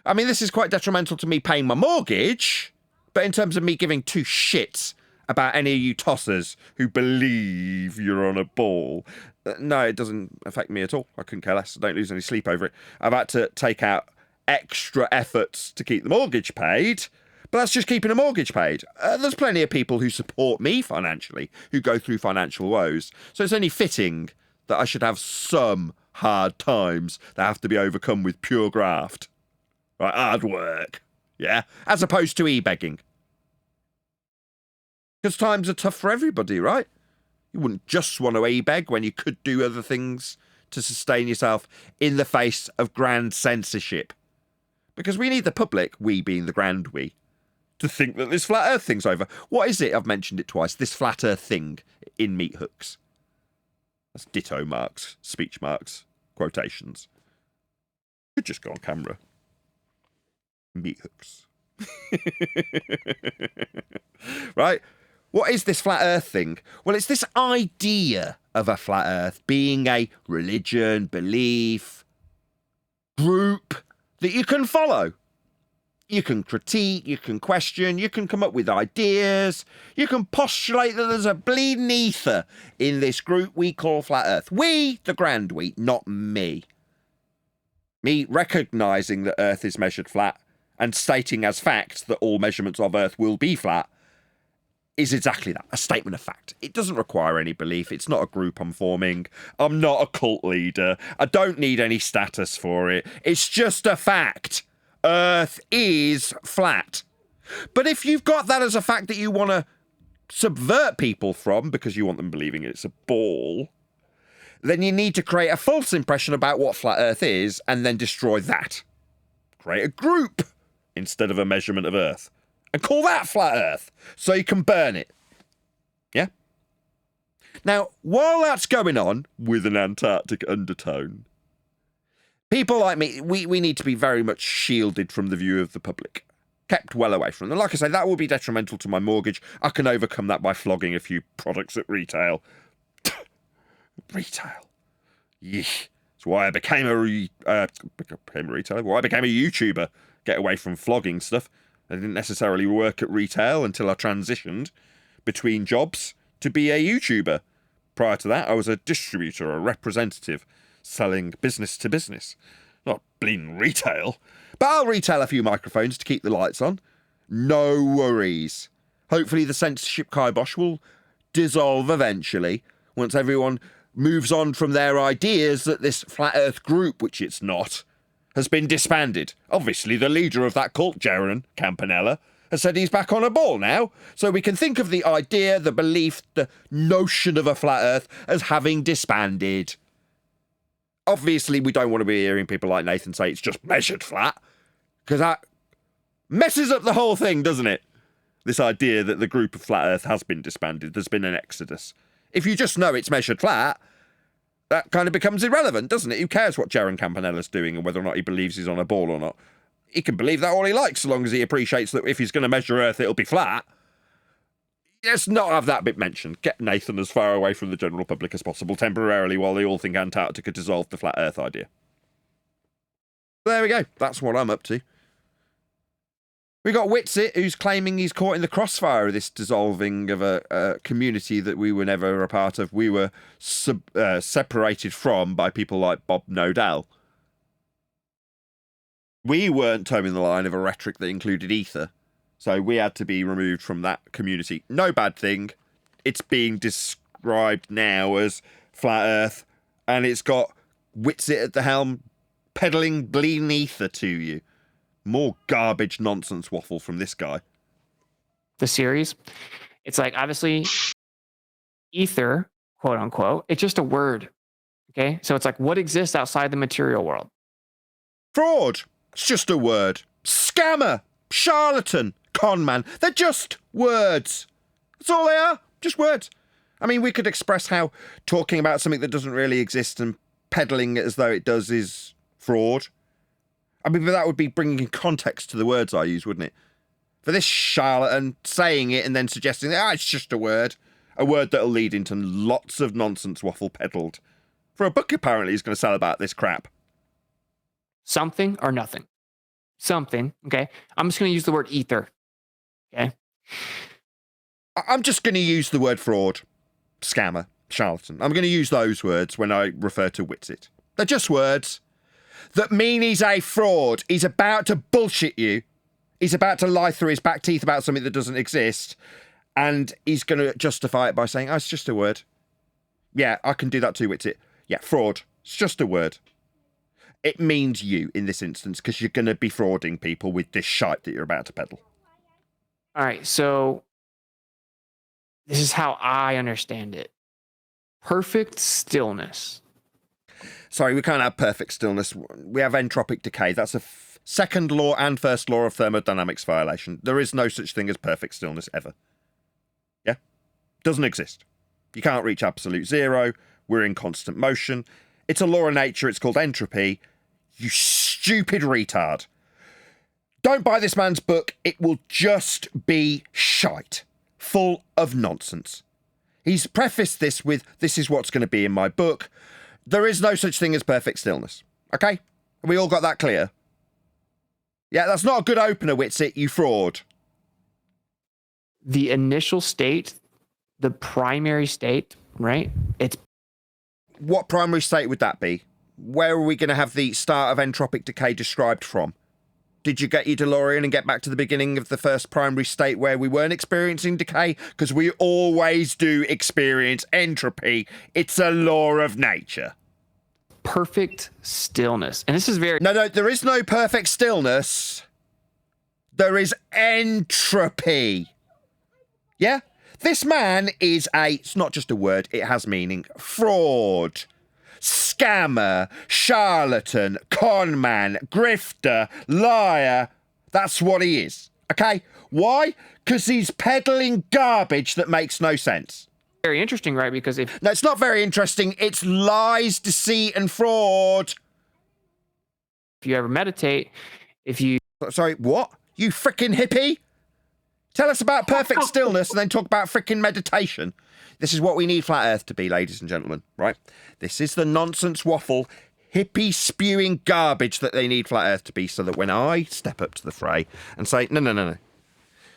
I mean, this is quite detrimental to me paying my mortgage, but in terms of me giving two shits about any of you tossers who believe you're on a ball, no, it doesn't affect me at all. I couldn't care less. I don't lose any sleep over it. I've had to take out extra efforts to keep the mortgage paid, but that's just keeping a mortgage paid. There's plenty of people who support me financially who go through financial woes, so it's only fitting that I should have some hard times that have to be overcome with pure graft. Right, hard work, yeah, as opposed to e-begging. Because times are tough for everybody, right? You wouldn't just want to e-beg when you could do other things to sustain yourself in the face of grand censorship. Because we need the public, we being the grand we, to think that this flat earth thing's over. What is it? I've mentioned it twice. This flat earth thing in meat hooks. That's ditto marks, speech marks, quotations. Could just go on camera. Meat hooks. Right? What is this flat earth thing? Well, it's this idea of a flat earth being a religion, belief, group that you can follow. You can critique, you can question, you can come up with ideas, you can postulate that there's a bleeding ether in this group we call flat earth. We, the grand we, not me. Me recognising that earth is measured flat and stating as fact that all measurements of earth will be flat is exactly that, a statement of fact. It doesn't require any belief. It's not a group I'm forming. I'm not a cult leader. I don't need any status for it. It's just a fact. Earth is flat. But if you've got that as a fact that you want to subvert people from because you want them believing it's a ball, then you need to create a false impression about what flat Earth is and then destroy that. Create a group instead of a measurement of Earth. And call that flat Earth, so you can burn it. Yeah? Now, while that's going on, with an Antarctic undertone, people like me, we need to be very much shielded from the view of the public. Kept well away from them. Like I say, that will be detrimental to my mortgage. I can overcome that by flogging a few products at retail. Retail. Yeesh. That's why I became a retailer. Why I became a YouTuber. Get away from flogging stuff. I didn't necessarily work at retail until I transitioned between jobs to be a YouTuber. Prior to that, I was a distributor, a representative, selling business to business. Not bleeding retail. But I'll retail a few microphones to keep the lights on. No worries. Hopefully the censorship kibosh will dissolve eventually, once everyone moves on from their ideas that this flat earth group, which it's not, has been disbanded. Obviously, the leader of that cult, Jaron Campanella, has said he's back on a ball now, so we can think of the idea, the belief, the notion of a flat earth as having disbanded. Obviously, we don't want to be hearing people like Nathan say it's just measured flat, because that messes up the whole thing, doesn't it? This idea that the group of flat earth has been disbanded, there's been an exodus. If you just know it's measured flat, that kind of becomes irrelevant, doesn't it? Who cares what Jaron Campanella's doing and whether or not he believes he's on a ball or not? He can believe that all he likes, so long as he appreciates that if he's going to measure Earth, it'll be flat. Let's not have that bit mentioned. Get Nathan as far away from the general public as possible temporarily while they all think Antarctica dissolved the flat Earth idea. There we go. That's what I'm up to. We got Witsit, who's claiming he's caught in the crossfire of this dissolving of a community that we were never a part of. We were separated from by people like Bob Nodell. We weren't toeing the line of a rhetoric that included ether, so we had to be removed from that community. No bad thing. It's being described now as flat Earth, and it's got Witsit at the helm peddling bleeding ether to you. More garbage nonsense waffle from this guy.
The series, it's like, obviously, ether, quote unquote, it's just a word. Okay. So it's like, what exists outside the material world?
Fraud. It's just a word. Scammer. Charlatan. Con man. They're just words. That's all they are. Just words. I mean, we could express how talking about something that doesn't really exist and backpedaling it as though it does is fraud. I mean, but that would be bringing context to the words I use, wouldn't it? For this charlatan saying it and then suggesting that it's just a word that'll lead into lots of nonsense waffle peddled. For a book, apparently, he's going to sell about this crap.
Something or nothing. Something, okay? I'm just going to use the word ether, okay?
I'm just going to use the word fraud, scammer, charlatan. I'm going to use those words when I refer to Witsit. They're just words that mean he's a fraud. He's about to bullshit you. He's about to lie through his back teeth about something that doesn't exist. And he's going to justify it by saying, it's just a word. Yeah, I can do that too, Witsit. Yeah, fraud. It's just a word. It means you in this instance because you're going to be frauding people with this shite that you're about to peddle.
All right, so this is how I understand it. Perfect stillness.
Sorry, we can't have perfect stillness. We have entropic decay. That's a second law and first law of thermodynamics violation. There is no such thing as perfect stillness ever. Yeah? Doesn't exist. You can't reach absolute zero. We're in constant motion. It's a law of nature. It's called entropy. You stupid retard. Don't buy this man's book. It will just be shite. Full of nonsense. He's prefaced this with, this is what's going to be in my book. There is no such thing as perfect stillness. Okay? We all got that clear? Yeah, that's not a good opener, Witsit, you fraud.
The initial state, the primary state, right? It's
what primary state would that be? Where are we going to have the start of entropic decay described from? Did you get your DeLorean and get back to the beginning of the first primary state where we weren't experiencing decay? Because we always do experience entropy. It's a law of nature.
Perfect stillness. And this is very...
No, there is no perfect stillness. There is entropy. Yeah? This man is it's not just a word, it has meaning. Fraud. Scammer, charlatan, conman, grifter, liar. That's what he is. Okay? Why? Because he's peddling garbage that makes no sense.
Very interesting, right? Because if...
No, it's not very interesting. It's lies, deceit, and fraud.
If you ever meditate, if you...
Sorry, what? You frickin' hippie? Tell us about perfect stillness and then talk about frickin' meditation. This is what we need Flat Earth to be, ladies and gentlemen, right? This is the nonsense waffle, hippie spewing garbage that they need Flat Earth to be so that when I step up to the fray and say, no.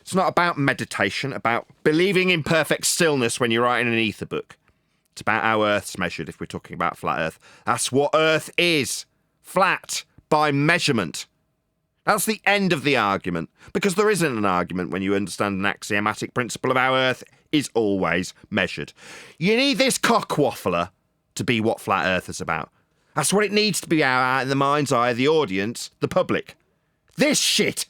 It's not about meditation, about believing in perfect stillness when you're writing an ether book. It's about how Earth's measured if we're talking about Flat Earth. That's what Earth is. Flat by measurement. That's the end of the argument, because there isn't an argument when you understand an axiomatic principle of how Earth is always measured. You need this cockwaffler to be what Flat Earth is about. That's what it needs to be out in the mind's eye of the audience, the public. This shit.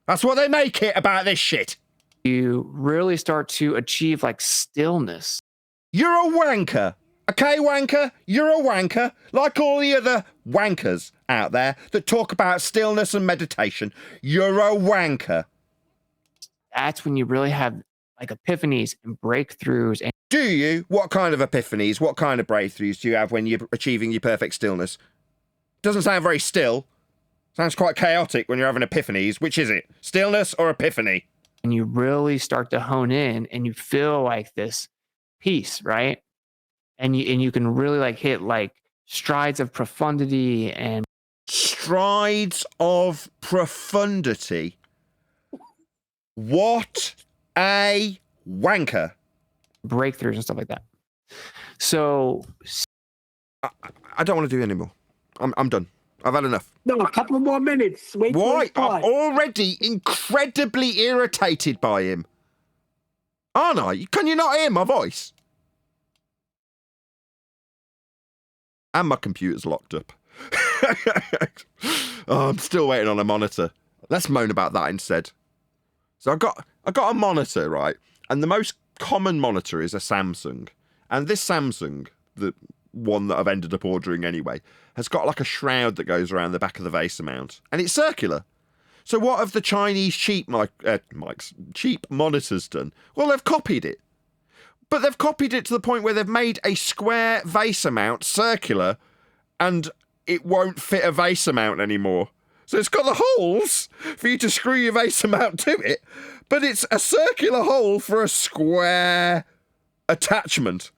That's what they make it about this shit.
You really start to achieve like stillness.
You're a wanker. Okay, wanker? You're a wanker. Like all the other wankers out there that talk about stillness and meditation. You're a wanker.
That's when you really have like epiphanies and breakthroughs. And
do you? What kind of epiphanies? What kind of breakthroughs do you have when you're achieving your perfect stillness? Doesn't sound very still. Sounds quite chaotic when you're having epiphanies. Which is it? Stillness or epiphany?
And you really start to hone in and you feel like this peace, right? And you can really like hit like strides of profundity and...
Strides of profundity? What a wanker.
Breakthroughs and stuff like that. So...
I don't want to do it anymore. I'm done. I've had enough.
No, a couple more minutes. Wait.
Why? I'm already incredibly irritated by him. Aren't I? Can you not hear my voice? And my computer's locked up. Oh, I'm still waiting on a monitor. Let's moan about that instead. So I got a monitor, right? And the most common monitor is a Samsung. And this Samsung, the one that I've ended up ordering anyway, has got like a shroud that goes around the back of the VESA mount. And it's circular. So what have the Chinese cheap cheap monitors done? Well, they've copied it. But they've copied it to the point where they've made a square VESA mount circular and it won't fit a vase mount anymore. So it's got the holes for you to screw your vase mount to it, but it's a circular hole for a square attachment.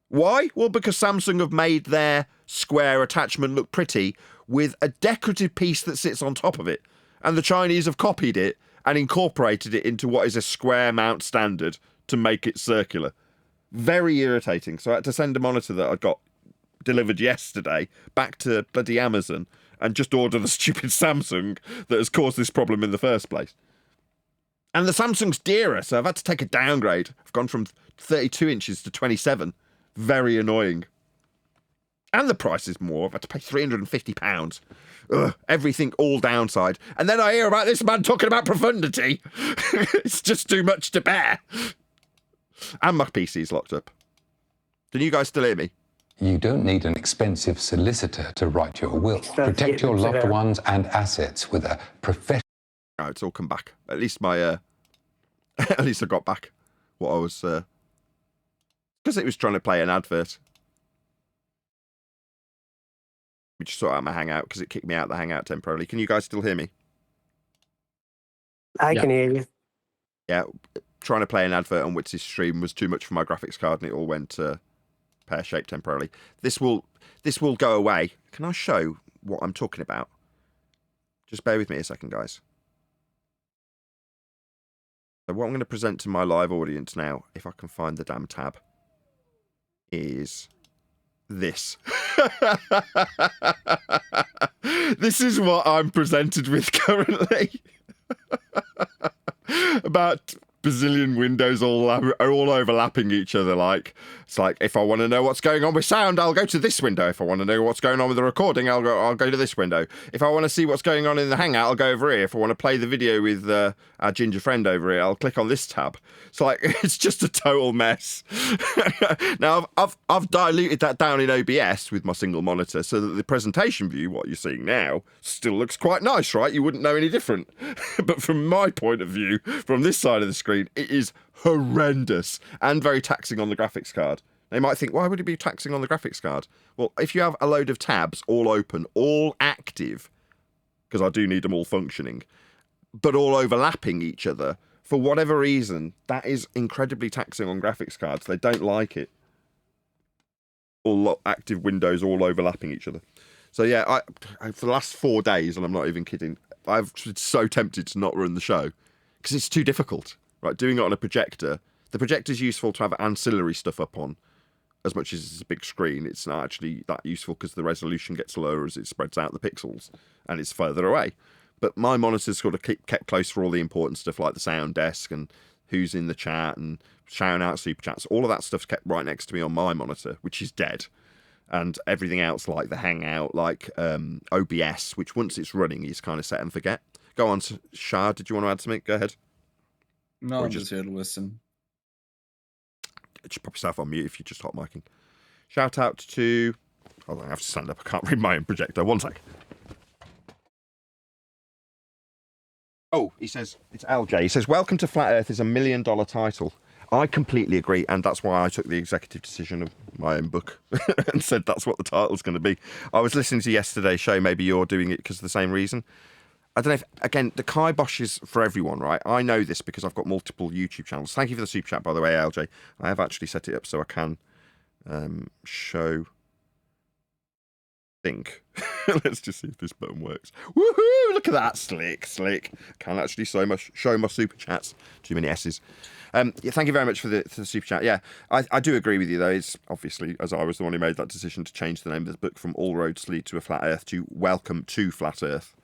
Why? Well, because Samsung have made their square attachment look pretty with a decorative piece that sits on top of it. And the Chinese have copied it and incorporated it into what is a square mount standard to make it circular. Very irritating. So I had to send a monitor that I got delivered yesterday back to bloody Amazon and just order the stupid Samsung that has caused this problem in the first place. And the Samsung's dearer, so I've had to take a downgrade. I've gone from 32 inches to 27. Very annoying. And the price is more. I've had to pay £350. Ugh, everything all downside. And then I hear about this man talking about profundity. It's just too much to bear. And my PC's locked up. Can you guys still hear me?
You don't need an expensive solicitor to write your will. Protect your loved ones and assets with a professional...
Oh, it's all come back. At least my... at least I got back what I was... Because it was trying to play an advert. We just sort out my Hangout because it kicked me out of the Hangout temporarily. Can you guys still hear me?
I can hear you.
Yeah, trying to play an advert on Witsit's stream was too much for my graphics card and it all went pear-shaped temporarily. This will go away. Can I show what I'm talking about? Just bear with me a second, guys. So what I'm going to present to my live audience now, if I can find the damn tab, is this. This is what I'm presented with currently. About bazillion windows all overlapping each other. Like, it's like, if I want to know what's going on with sound, I'll go to this window. If I want to know what's going on with the recording, I'll go to this window. If I want to see what's going on in the Hangout, I'll go over here. If I want to play the video with our ginger friend over here, I'll click on this tab. It's like, it's just a total mess. Now, I've diluted that down in OBS with my single monitor so that the presentation view, what you're seeing now, still looks quite nice, right? You wouldn't know any different. But from my point of view, from this side of the screen, it is horrendous and very taxing on the graphics card. They might think, why would it be taxing on the graphics card? Well, if you have a load of tabs all open, all active, because I do need them all functioning, but all overlapping each other, for whatever reason, that is incredibly taxing on graphics cards. They don't like it. All active windows all overlapping each other. So yeah, I for the last 4 days, and I'm not even kidding, I've been so tempted to not run the show because it's too difficult. Right, doing it on a projector. The projector's useful to have ancillary stuff up on. As much as it's a big screen, it's not actually that useful because the resolution gets lower as it spreads out the pixels and it's further away. But my monitor's sort of kept close for all the important stuff like the sound desk and who's in the chat and shouting out super chats. All of that stuff's kept right next to me on my monitor, which is dead. And everything else like the Hangout, like OBS, which once it's running is kind of set and forget. Go on, Shah, did you want to add something? Go ahead.
No, I'm just here to listen.
Just pop yourself on mute if you're just hot micing. Shout out to... Hold on, I have to stand up. I can't read my own projector. One sec. Oh, he says, it's LJ. He says, welcome to Flat Earth is $1 million title. I completely agree, and that's why I took the executive decision of my own book and said that's what the title's going to be. I was listening to yesterday's show. Maybe you're doing it because of the same reason. I don't know if, again, the kibosh is for everyone, right? I know this because I've got multiple YouTube channels. Thank you for the super chat, by the way, LJ. I have actually set it up so I can show... think. Let's just see if this button works. Woohoo! Look at that. Slick. Can't actually show my super chats. Too many S's. Yeah, thank you very much for the super chat. Yeah, I do agree with you, though. It's obviously, as I was the one who made that decision to change the name of the book from All Roads Lead to a Flat Earth to Welcome to Flat Earth.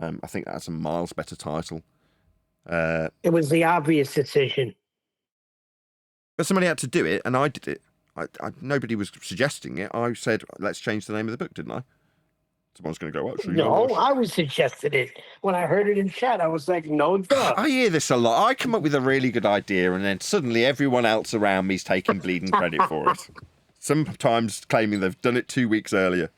I think that's a miles better title.
It was the obvious decision.
But somebody had to do it, and I did it. Nobody was suggesting it. I said, let's change the name of the book, didn't I? Someone's going to go, actually.
No, I was suggested it. When I heard it in chat, I was like, no, duh.
I hear this a lot. I come up with a really good idea, and then suddenly everyone else around me is taking bleeding credit for it. Sometimes claiming they've done it 2 weeks earlier.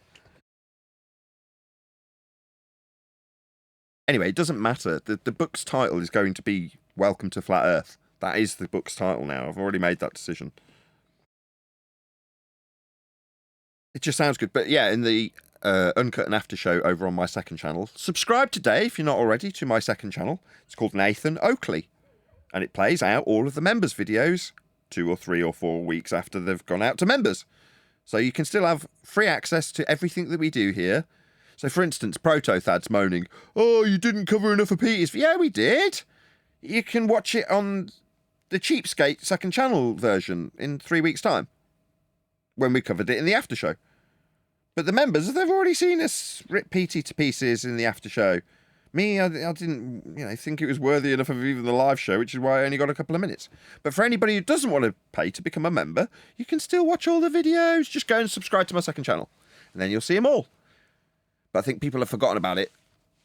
Anyway, it doesn't matter. The book's title is going to be Welcome to Flat Earth. That is the book's title now. I've already made that decision. It just sounds good. But yeah, in the Uncut and After show over on my second channel, subscribe today if you're not already to my second channel. It's called Nathan Oakley, and it plays out all of the members' videos 2 or 3 or 4 weeks after they've gone out to members. So you can still have free access to everything that we do here. So, for instance, Protothad's moaning, "Oh, you didn't cover enough of Peter's." Yeah, we did. You can watch it on the Cheapskate second channel version in 3 weeks' time, when we covered it in the after show. But the members, they've already seen us rip PT to pieces in the after show. Me, I didn't, think it was worthy enough of even the live show, which is why I only got a couple of minutes. But for anybody who doesn't want to pay to become a member, you can still watch all the videos. Just go and subscribe to my second channel, and then you'll see them all. But I think people have forgotten about it,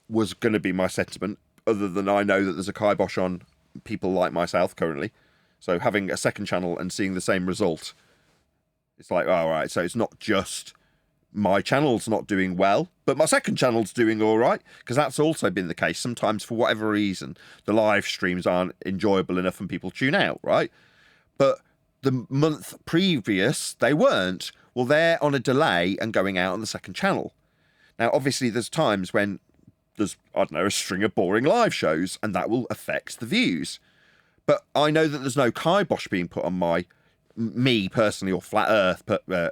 was going to be my sentiment, other than I know that there's a kibosh on people like myself currently. So having a second channel and seeing the same result, it's like, all right, so it's not just my channel's not doing well, but my second channel's doing all right, because that's also been the case. Sometimes, for whatever reason, the live streams aren't enjoyable enough and people tune out, right? But the month previous, they weren't. Well, they're on a delay and going out on the second channel. Now, obviously, there's times when there's, I don't know, a string of boring live shows, and that will affect the views. But I know that there's no kibosh being put on me personally, or Flat Earth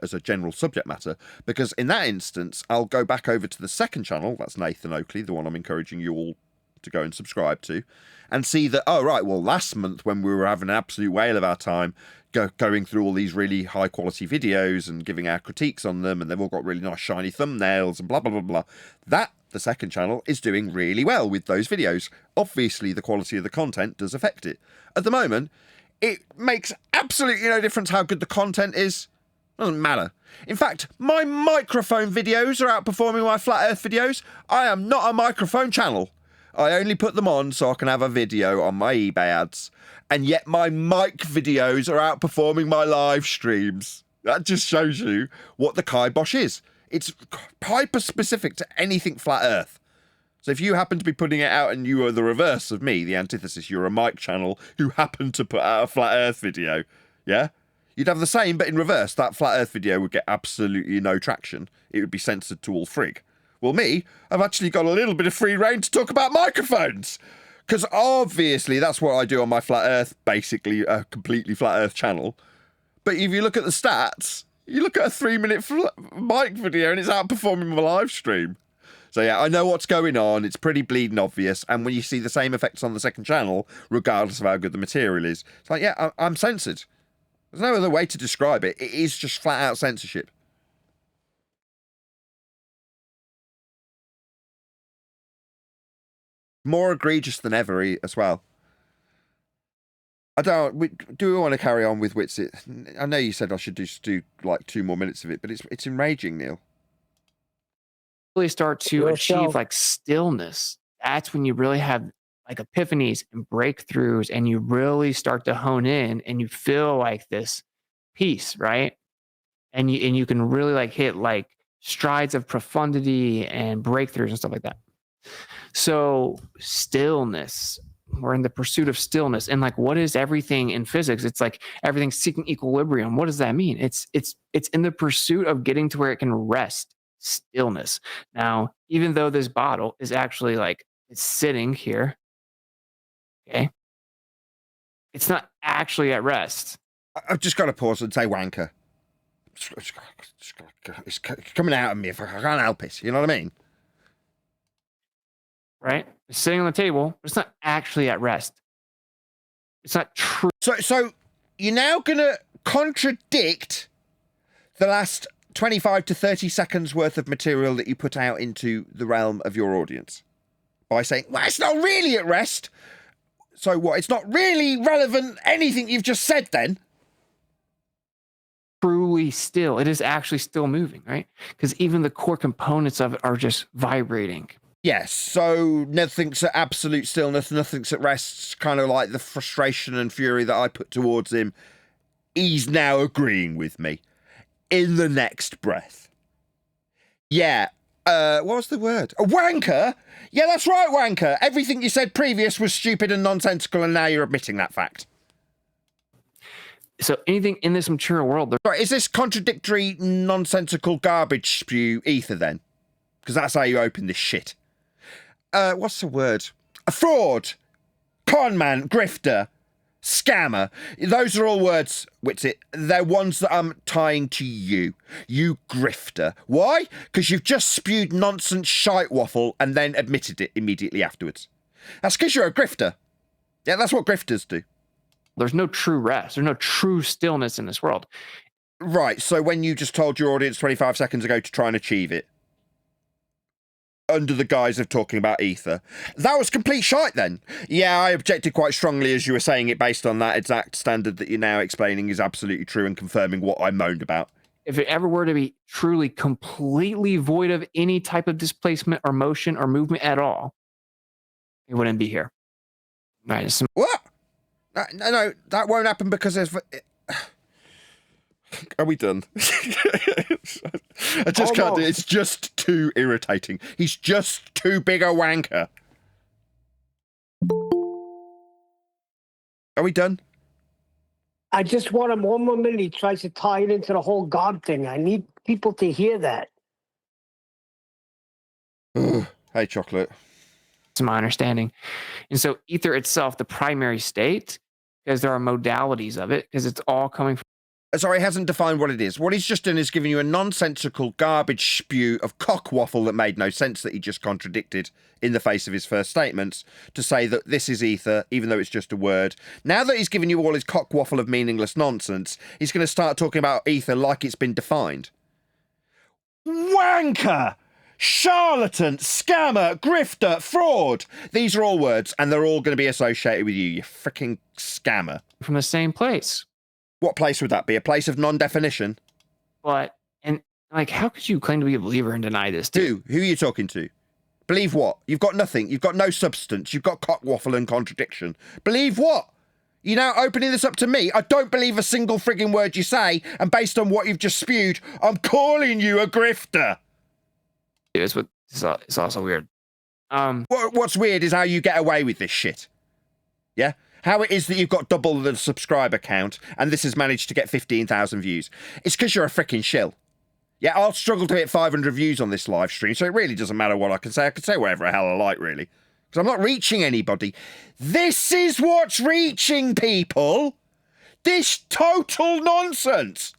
as a general subject matter, because in that instance, I'll go back over to the second channel, that's Nathan Oakley, the one I'm encouraging you all to go and subscribe to, and see that, oh, right, well, last month when we were having an absolute whale of our time going through all these really high-quality videos and giving our critiques on them, and they've all got really nice shiny thumbnails and blah, blah, blah, blah, that, the second channel, is doing really well with those videos. Obviously, the quality of the content does affect it. At the moment, it makes absolutely no difference how good the content is. Doesn't matter. In fact, my microphone videos are outperforming my Flat Earth videos. I am not a microphone channel. I only put them on so I can have a video on my eBay ads. And yet my mic videos are outperforming my live streams. That just shows you what the kibosh is. It's hyper-specific to anything Flat Earth. So if you happen to be putting it out and you are the reverse of me, the antithesis, you're a mic channel who happen to put out a Flat Earth video, yeah? You'd have the same, but in reverse. That Flat Earth video would get absolutely no traction. It would be censored to all frig. Well, me, I've actually got a little bit of free reign to talk about microphones. Because obviously that's what I do on my Flat Earth, basically a completely Flat Earth channel. But if you look at the stats, you look at a 3-minute mic video and it's outperforming my live stream. So yeah, I know what's going on. It's pretty bleeding obvious. And when you see the same effects on the second channel, regardless of how good the material is, it's like, yeah, I'm censored. There's no other way to describe it. It is just flat out censorship. More egregious than ever as well. Do we want to carry on with Witsit? I know you said I should just do like 2 more minutes of it, but it's enraging, Neil.
Really start to achieve like stillness. That's when you really have like epiphanies and breakthroughs, and you really start to hone in and you feel like this peace, right? And you can really like hit like strides of profundity and breakthroughs and stuff like that. So stillness, we're in the pursuit of stillness. And like, what is everything in physics? It's like everything's seeking equilibrium. What does that mean? It's in the pursuit of getting to where it can rest. Stillness. Now, even though this bottle is actually like, it's sitting here, okay, it's not actually at rest.
I've just got to pause and say wanker. It's coming out of me if I can't help it. You know what I mean?
Right? It's sitting on the table, but it's not actually at rest. It's not true.
So you're now going to contradict the last 25 to 30 seconds worth of material that you put out into the realm of your audience by saying, well, it's not really at rest. So what? It's not really relevant, anything you've just said then?
Truly still. It is actually still moving, right? Because even the core components of it are just vibrating.
Yes, so nothing's at absolute stillness, nothing's at rest, kind of like the frustration and fury that I put towards him. He's now agreeing with me. In the next breath. Yeah, what was the word? A wanker? Yeah, that's right, wanker. Everything you said previous was stupid and nonsensical, and now you're admitting that fact.
So anything in this material world,
Right, is this contradictory, nonsensical garbage spew ether then? Because that's how you open this shit. What's the word? A fraud, con man, grifter, scammer. Those are all words, Witsit. They're ones that I'm tying to you. You grifter. Why? Because you've just spewed nonsense shite waffle and then admitted it immediately afterwards. That's because you're a grifter. Yeah, that's what grifters do.
there's no true rest. There's no true stillness in this world.
Right, so when you just told your audience 25 seconds ago to try and achieve it, under the guise of talking about ether, that was complete shite then. Yeah, I objected quite strongly as you were saying it based on that exact standard that you're now explaining is absolutely true and confirming what I moaned about.
If it ever were to be truly completely void of any type of displacement or motion or movement at all, it wouldn't be here. Right.
What? No, that won't happen because there's... Are we done? I just can't do it. It's just too irritating. He's just too big a wanker. Are we done?
I just want him one more minute. He tries to tie it into the whole God thing. I need people to hear that.
Hey, Chocolate.
To my understanding. And so ether itself, the primary state, because there are modalities of it, because it's all coming from...
Sorry, he hasn't defined what it is. What he's just done is giving you a nonsensical garbage spew of cock waffle that made no sense that he just contradicted in the face of his first statements to say that this is ether, even though it's just a word. Now that he's given you all his cock waffle of meaningless nonsense, he's going to start talking about ether like it's been defined. Wanker! Charlatan, scammer, grifter, fraud. These are all words, and they're all going to be associated with you, you freaking scammer.
From the same place.
What place would that be? A place of non-definition?
But, and like, how could you claim to be a believer and deny this?
Who are you talking to? Believe what? You've got nothing. You've got no substance. You've got cock waffle and contradiction. Believe what? You're now opening this up to me. I don't believe a single frigging word you say, and based on what you've just spewed, I'm calling you a grifter.
It's also weird.
What's weird is how you get away with this shit. Yeah? How it is that you've got double the subscriber count and this has managed to get 15,000 views. It's because you're a freaking shill. Yeah, I'll struggle to hit 500 views on this live stream, so it really doesn't matter what I can say. I can say whatever the hell I like, really. Because I'm not reaching anybody. This is what's reaching people. This total nonsense.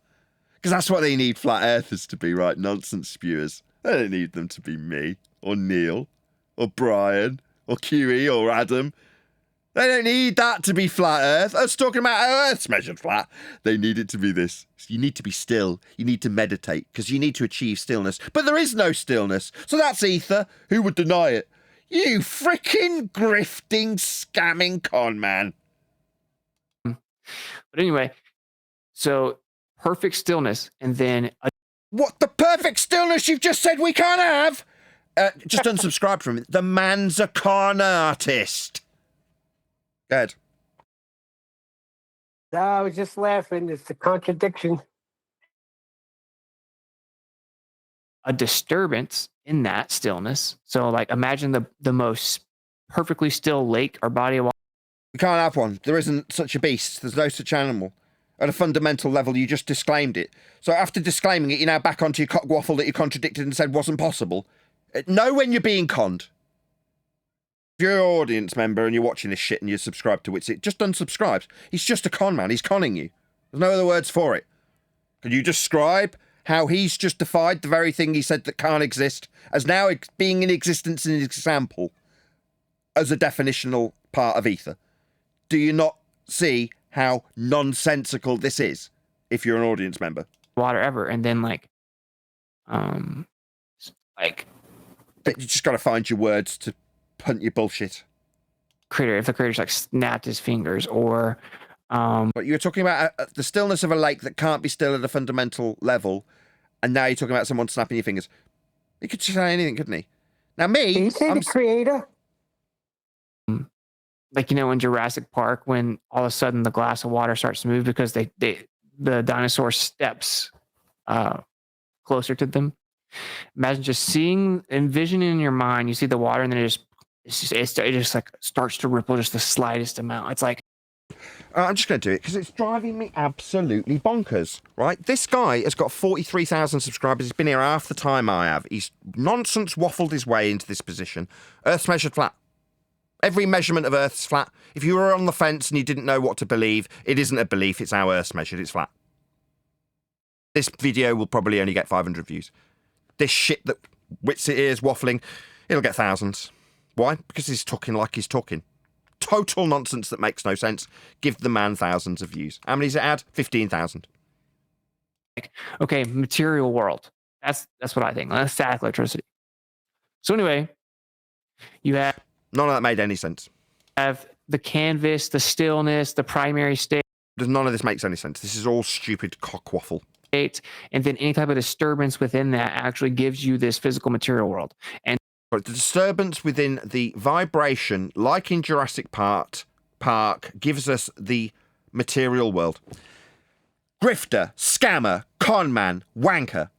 Because that's what they need flat earthers to be, right? Nonsense spewers. They don't need them to be me, or Neil, or Brian, or QE, or Adam. They don't need that to be flat Earth. I was talking about how Earth's measured flat. They need it to be this. You need to be still. You need to meditate, because you need to achieve stillness. But there is no stillness. So that's ether. Who would deny it? You freaking grifting, scamming con man.
But anyway, so perfect stillness, and then...
What, the perfect stillness you've just said we can't have? Just unsubscribe from it. The man's a con artist. Go ahead.
No, I was just laughing. It's a contradiction.
A disturbance in that stillness. So, like, imagine the most perfectly still lake or body of water.
We can't have one. There isn't such a beast. There's no such animal. At a fundamental level, you just disclaimed it. So after disclaiming it, you're now back onto your cock waffle that you contradicted and said wasn't possible. Know when you're being conned. If you're an audience member and you're watching this shit and you're subscribed to Witsit, just unsubscribe. He's just a con man. He's conning you. There's no other words for it. Can you describe how he's just defied the very thing he said that can't exist as now being in existence in an example as a definitional part of ether? Do you not see how nonsensical this is if you're an audience member?
Water ever. And then you
just got to find your words to punt your bullshit.
If the creator's like snapped his fingers or
but you were talking about the stillness of a lake that can't be still at a fundamental level, and now you're talking about someone snapping your fingers. He could say anything, couldn't he? Now me,
Did he say the creator?
Like, in Jurassic Park when all of a sudden the glass of water starts to move because the dinosaur steps closer to them. Imagine just envisioning in your mind, you see the water and then it just like starts to ripple just the slightest amount. It's like,
I'm just going to do it because it's driving me absolutely bonkers, right? This guy has got 43,000 subscribers. He's been here half the time I have. He's nonsense waffled his way into this position. Earth's measured flat. Every measurement of Earth's flat. If you were on the fence and you didn't know what to believe, it isn't a belief. It's how Earth's measured. It's flat. This video will probably only get 500 views. This shit that Witsit is waffling, it'll get thousands. Why? Because he's talking like he's talking. Total nonsense that makes no sense. Give the man thousands of views. How many does it add? 15,000.
Okay, material world. That's what I think. That's static electricity. So anyway, you have
none of that made any sense.
Have the canvas, the stillness, the primary state.
None of this makes any sense. This is all stupid cockwaffle.
And then any type of disturbance within that actually gives you this physical material world. And
but the disturbance within the vibration, like in Jurassic Park, gives us the material world. Grifter, scammer, conman, wanker.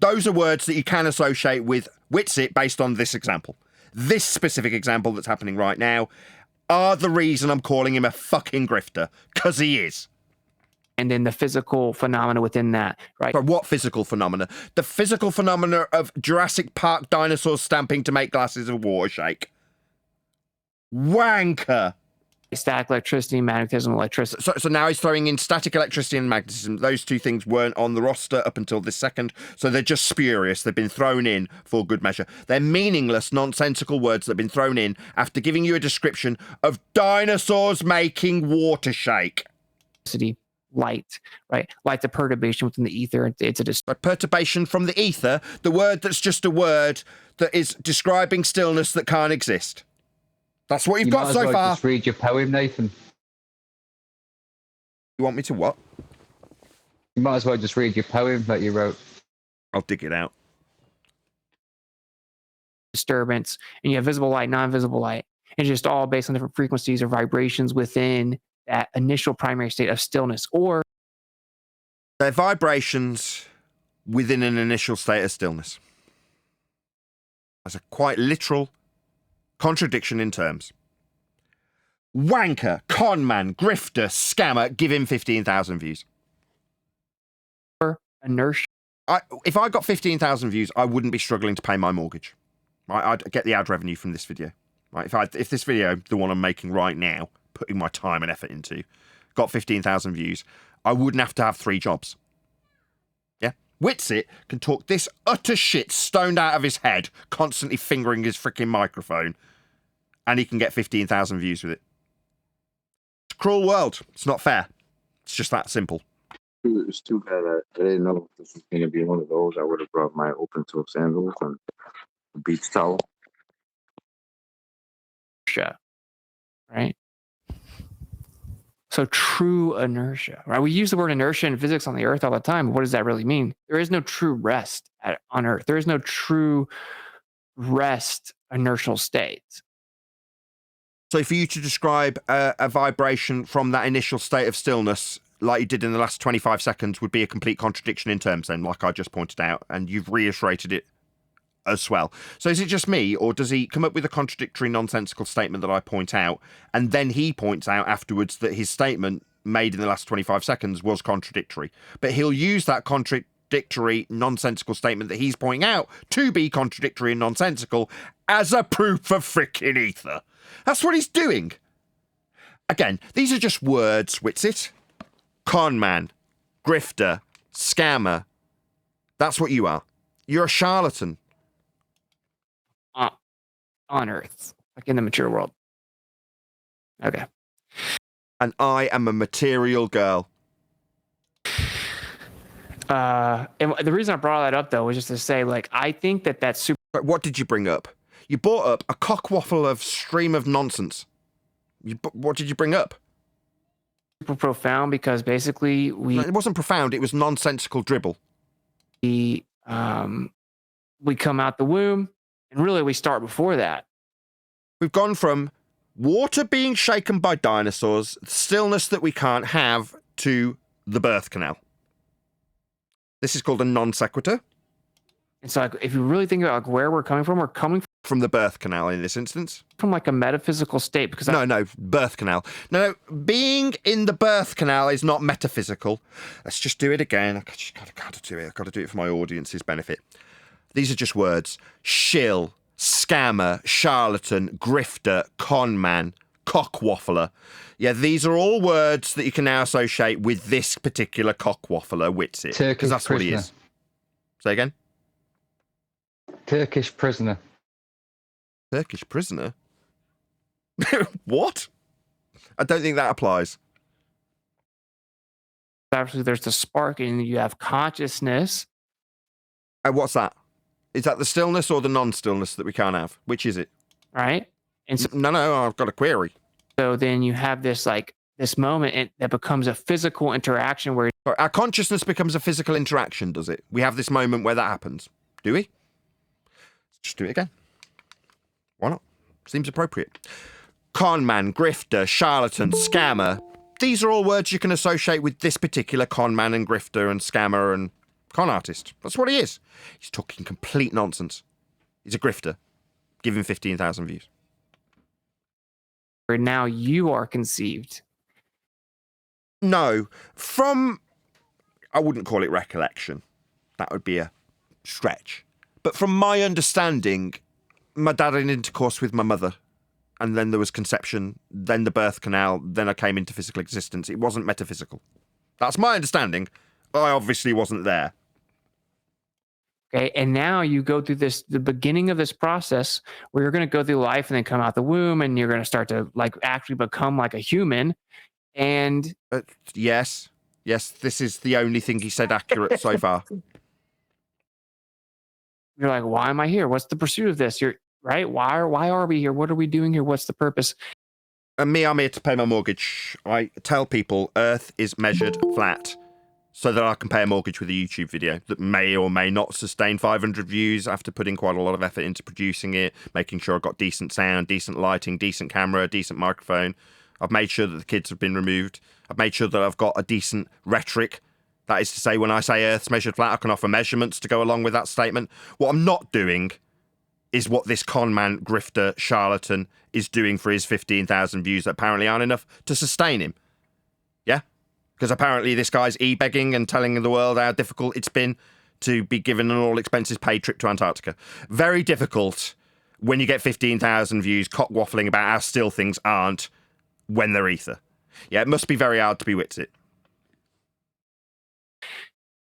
Those are words that you can associate with Witsit based on this example. This specific example that's happening right now are the reason I'm calling him a fucking grifter, because he is.
And then the physical phenomena within that, right?
But what physical phenomena? The physical phenomena of Jurassic Park dinosaurs stamping to make glasses of water shake. Wanker.
Static electricity, magnetism, electricity.
So now he's throwing in static electricity and magnetism. Those two things weren't on the roster up until this second, so they're just spurious. They've been thrown in for good measure. They're meaningless, nonsensical words that have been thrown in after giving you a description of dinosaurs making water shake.
Light, right? Like the perturbation within the ether. It's a
perturbation from the ether, the word that's just a word that is describing stillness that can't exist. That's what you've got so far.
Just read your poem, Nathan.
You want me to what?
You might as well just read your poem that you wrote.
I'll dig it out.
Disturbance, and you have visible light, non-visible light. It's just all based on different frequencies or vibrations within that initial primary state of stillness, or
they're vibrations within an initial state of stillness. That's a quite literal contradiction in terms. Wanker, conman, grifter, scammer, give him 15,000 views.
Inertia.
If I got 15,000 views, I wouldn't be struggling to pay my mortgage. Right? I'd get the ad revenue from this video. Right? If this video, the one I'm making right now, putting my time and effort into, got 15,000 views, I wouldn't have to have 3 jobs. Yeah? Witsit can talk this utter shit stoned out of his head, constantly fingering his freaking microphone, and he can get 15,000 views with it. It's a cruel world. It's not fair. It's just that simple.
It's too bad I didn't know this was going to be one of those. I would have brought my open-toe sandals and a beach towel.
Right? So true inertia, right? We use the word inertia in physics on the Earth all the time. What does that really mean? There is no true rest on Earth. There is no true rest inertial state.
So for you to describe a vibration from that initial state of stillness, like you did in the last 25 seconds, would be a complete contradiction in terms then, like I just pointed out, and you've reiterated it as well. So is it just me, or does he come up with a contradictory, nonsensical statement that I point out, and then he points out afterwards that his statement made in the last 25 seconds was contradictory? But he'll use that contradictory, nonsensical statement that he's pointing out to be contradictory and nonsensical as a proof of frickin' ether. That's what he's doing. Again, these are just words, Witsit. Conman, grifter, scammer. That's what you are. You're a charlatan.
On Earth, like in the material world. Okay.
And I am a material girl.
And the reason I brought that up, though, was just to say, like, I think that that's super.
What did you bring up? You brought up a cockwaffle of stream of nonsense. What did you bring up?
Super profound, because basically
it wasn't profound. It was nonsensical dribble.
We come out the womb, and really we start before that.
We've gone from water being shaken by dinosaurs, stillness that we can't have, to the birth canal. This is called a non sequitur.
And so, like, if you really think about like where we're coming from
from the birth canal in this instance.
From like a metaphysical state, because
No, birth canal. No, being in the birth canal is not metaphysical. Let's just do it again. I just gotta do it. I've got to do it for my audience's benefit. These are just words. Shill, scammer, charlatan, grifter, con man, cockwaffler. Yeah, these are all words that you can now associate with this particular cockwaffler, Witsit. Because that's what he is. Say again?
Turkish prisoner.
Turkish prisoner? What? I don't think that applies.
Obviously, there's the spark, and you have consciousness.
What's that? Is that the stillness or the non-stillness that we can't have? Which is it?
Right? And so,
no, I've got a query.
So then you have this this moment and that becomes a physical interaction where
our consciousness becomes a physical interaction, does it? We have this moment where that happens. Do we? Let's just do it again. Why not? Seems appropriate. Con man, grifter, charlatan, scammer. These are all words you can associate with this particular con man and grifter and scammer and con artist. That's what he is. He's talking complete nonsense. He's a grifter. Give him 15,000 views.
where now you are conceived.
No, from, I wouldn't call it recollection. That would be a stretch. But from my understanding, my dad had intercourse with my mother, and then there was conception, then the birth canal, then I came into physical existence. It wasn't metaphysical. That's my understanding. I obviously wasn't there.
Okay, and now you go through the beginning of this process where you're going to go through life and then come out the womb, and you're going to start to actually become like a human. And
yes, this is the only thing he said accurate so far.
You're like, why am I here? What's the pursuit of this? You're right. Why are we here? What are we doing here? What's the purpose?
And me, I'm here to pay my mortgage. I tell people Earth is measured flat so that I can pay a mortgage with a YouTube video that may or may not sustain 500 views after putting quite a lot of effort into producing it, making sure I've got decent sound, decent lighting, decent camera, decent microphone. I've made sure that the kids have been removed. I've made sure that I've got a decent rhetoric. That is to say, when I say Earth's measured flat, I can offer measurements to go along with that statement. What I'm not doing is what this con man, grifter, charlatan is doing for his 15,000 views that apparently aren't enough to sustain him. Yeah? Because apparently this guy's e-begging and telling the world how difficult it's been to be given an all-expenses-paid trip to Antarctica. Very difficult when you get 15,000 views cock-waffling about how still things aren't when they're ether. Yeah, it must be very hard to be Witsit.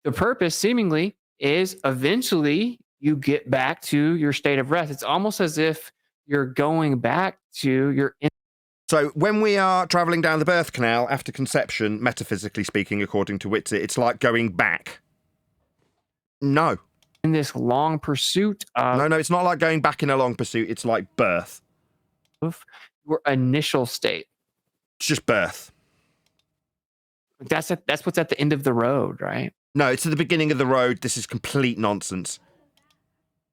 The purpose, seemingly, is eventually you get back to your state of rest. It's almost as if you're going back to your...
So when we are travelling down the birth canal after conception, metaphysically speaking, according to Witsit, it's like going back. No.
In this long pursuit of...
No, it's not like going back in a long pursuit. It's like birth.
Of your initial state.
It's just birth.
That's what's at the end of the road, right?
No, it's at the beginning of the road. This is complete nonsense.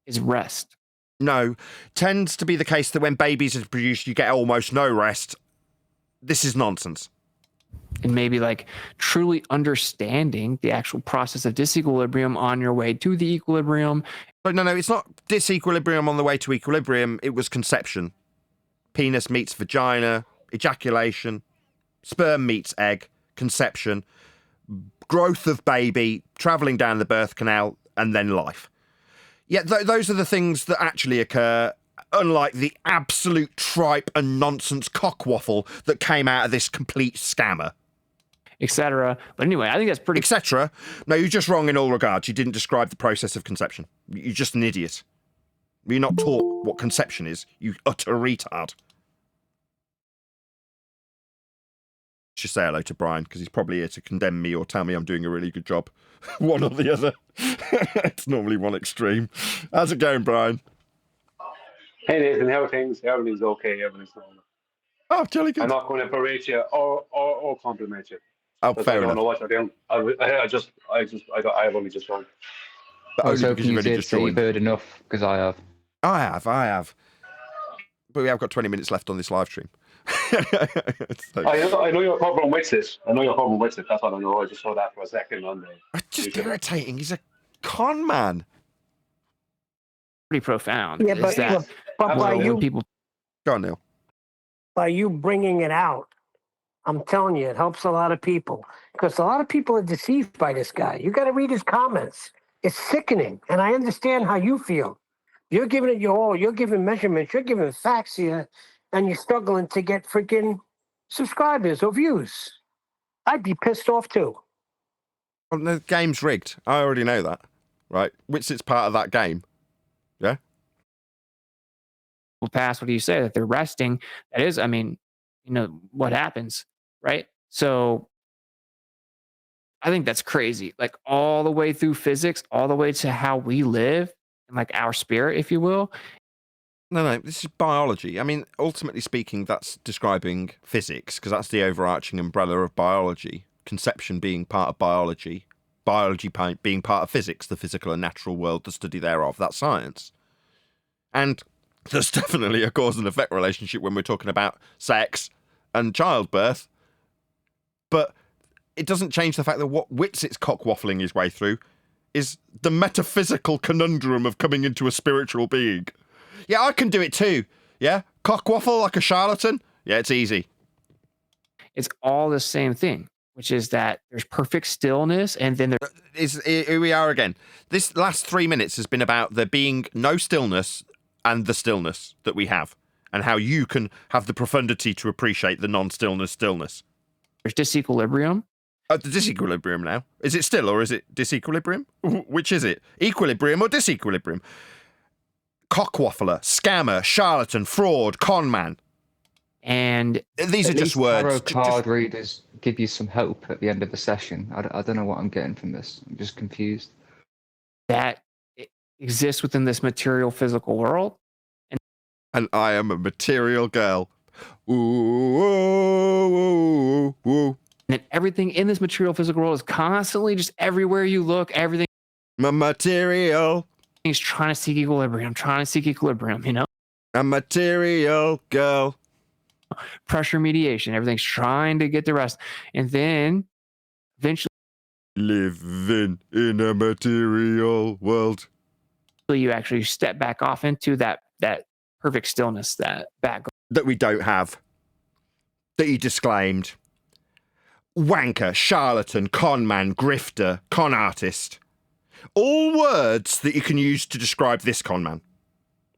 Is rest.
No, tends to be the case that when babies are produced, you get almost no rest. This is nonsense.
And maybe truly understanding the actual process of disequilibrium on your way to the equilibrium.
But no, it's not disequilibrium on the way to equilibrium. It was conception. Penis meets vagina, ejaculation, sperm meets egg, conception, growth of baby, travelling down the birth canal, and then life. Yeah, those are the things that actually occur, unlike the absolute tripe and nonsense cockwaffle that came out of this complete scammer.
Etc. But anyway, I think that's pretty...
Etc. No, you're just wrong in all regards. You didn't describe the process of conception. You're just an idiot. You're not taught what conception is, you utter retard. Just say hello to Brian, because he's probably here to condemn me or tell me I'm doing a really good job. One or the other. It's normally one extreme. How's it going, Brian?
Hey Nathan, how are things? Everything's okay, everything's normal.
Oh, jolly good.
I'm not going to berate you or compliment you.
Oh, fair enough.
I don't know what you're doing. I've only just joined.
I was hoping you did say you've heard enough, because I have.
I have. But we have got 20 minutes left on this live stream.
I know your problem with it. That's all I know. I just saw that for a second on the...
It's just irritating. He's a con man.
Pretty profound.
Yeah, but But by you,
people,
go on, Neil.
By you bringing it out, I'm telling you, it helps a lot of people because a lot of people are deceived by this guy. You got to read his comments. It's sickening, and I understand how you feel. You're giving it your all. You're giving measurements. You're giving facts here, and you're struggling to get freaking subscribers or views. I'd be pissed off too.
Well, the game's rigged. I already know that, right? Witsit's part of that game. Yeah.
Past, what do you say that they're resting? That is, I mean, you know what happens, right? So I think that's crazy. Like all the way through physics, all the way to how we live and like our spirit, if you will.
No, this is biology. I mean, ultimately speaking, that's describing physics because that's the overarching umbrella of biology. Conception being part of biology, biology being part of physics, the physical and natural world, the study thereof. That's science. And there's definitely a cause and effect relationship when we're talking about sex and childbirth. But it doesn't change the fact that what Witsit's cock-waffling his way through is the metaphysical conundrum of coming into a spiritual being. Yeah, I can do it too. Yeah? Cock-waffle like a charlatan? Yeah, it's easy.
It's all the same thing, which is that there's perfect stillness and then
Here we are again. This last 3 minutes has been about there being no stillness and the stillness that we have, and how you can have the profundity to appreciate the non-stillness stillness.
There's disequilibrium.
The disequilibrium now. Is it still or is it disequilibrium? Which is it? Equilibrium or disequilibrium? Cockwaffler, scammer, charlatan, fraud, con man.
And
these are just words.
Tarot card readers give you some hope at the end of the session. I don't know what I'm getting from this. I'm just confused.
That exists within this material physical world.
And I am a material girl. Ooh, ooh, ooh, ooh.
And everything in this material physical world is constantly just everywhere you look, everything.
Material.
He's trying to seek equilibrium, you know?
A material girl.
Pressure mediation. Everything's trying to get the rest. And then eventually
living in a material world.
You actually step back off into that perfect stillness, that
we don't have. That you disclaimed. Wanker, charlatan, con man, grifter, con artist. All words that you can use to describe this con man.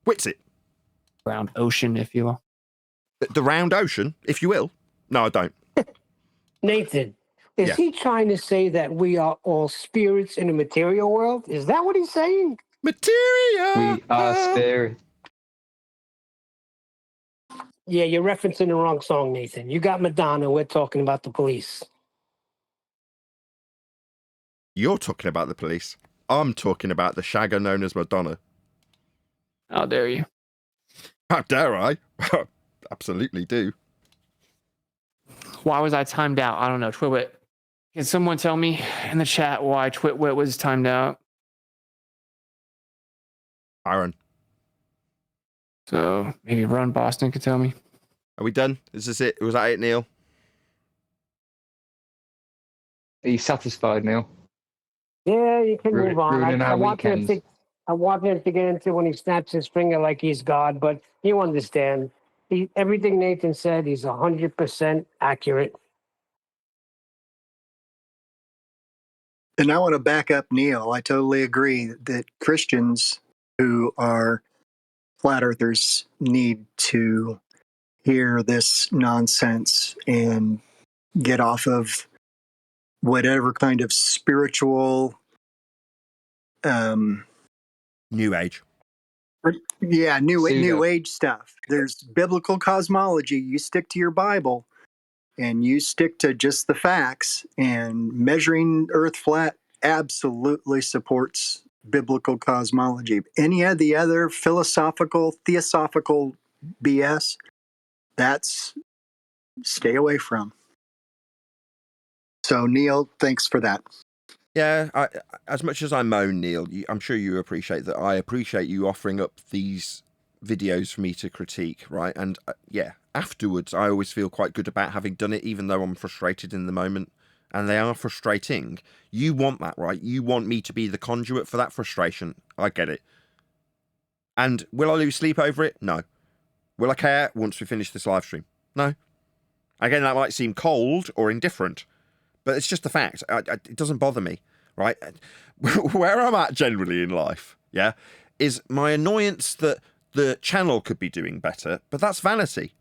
Witsit.
Round ocean, if you will.
The round ocean, if you will. No, I don't.
Nathan, is he trying to say that we are all spirits in a material world? Is that what he's saying?
Material.
We are spirit.
Yeah, you're referencing the wrong song, Nathan. You got Madonna. We're talking about the police.
You're talking about the police. I'm talking about the shagger known as Madonna.
How dare you?
How dare I? Absolutely do.
Why was I timed out? I don't know. Twitwit. Can someone tell me in the chat why Twitwit was timed out?
Aaron.
So maybe Ron Boston could tell me.
Are we done? Is this it? Was that it, Neil?
Are you satisfied, Neil?
Yeah, you can move on. I want him to get into when he snaps his finger like he's God, but you understand. Everything Nathan said, he's 100% accurate.
And I want to back up Neil. I totally agree that Christians who are flat earthers need to hear this nonsense and get off of whatever kind of spiritual
New Age.
Yeah, new age stuff. There's biblical cosmology. You stick to your Bible and you stick to just the facts, and measuring Earth flat absolutely supports biblical cosmology. Any of the other philosophical, theosophical BS, that's stay away from. So, Neil, thanks for that.
Yeah, as much as I moan, Neil, I'm sure you appreciate that. I appreciate you offering up these videos for me to critique, right? And yeah, afterwards, I always feel quite good about having done it, even though I'm frustrated in the moment. And they are frustrating. You want that, right? You want me to be the conduit for that frustration. I get it. And will I lose sleep over it? No. Will I care once we finish this live stream? No. Again, that might seem cold or indifferent, but it's just a fact. It doesn't bother me, right? Where I'm at generally in life, yeah, is my annoyance that the channel could be doing better, but that's vanity.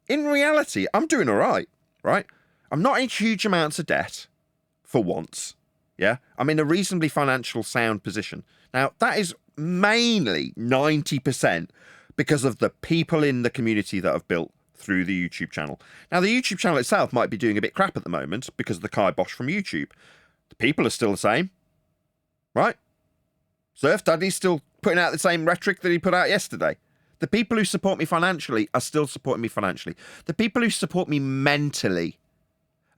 In reality, I'm doing all right, right? I'm not in huge amounts of debt, for once, yeah? I'm in a reasonably financial sound position. Now, that is mainly 90% because of the people in the community that I've built through the YouTube channel. Now, the YouTube channel itself might be doing a bit crap at the moment because of the kibosh from YouTube. The people are still the same, right? Surf Daddy's still putting out the same rhetoric that he put out yesterday. The people who support me financially are still supporting me financially. The people who support me mentally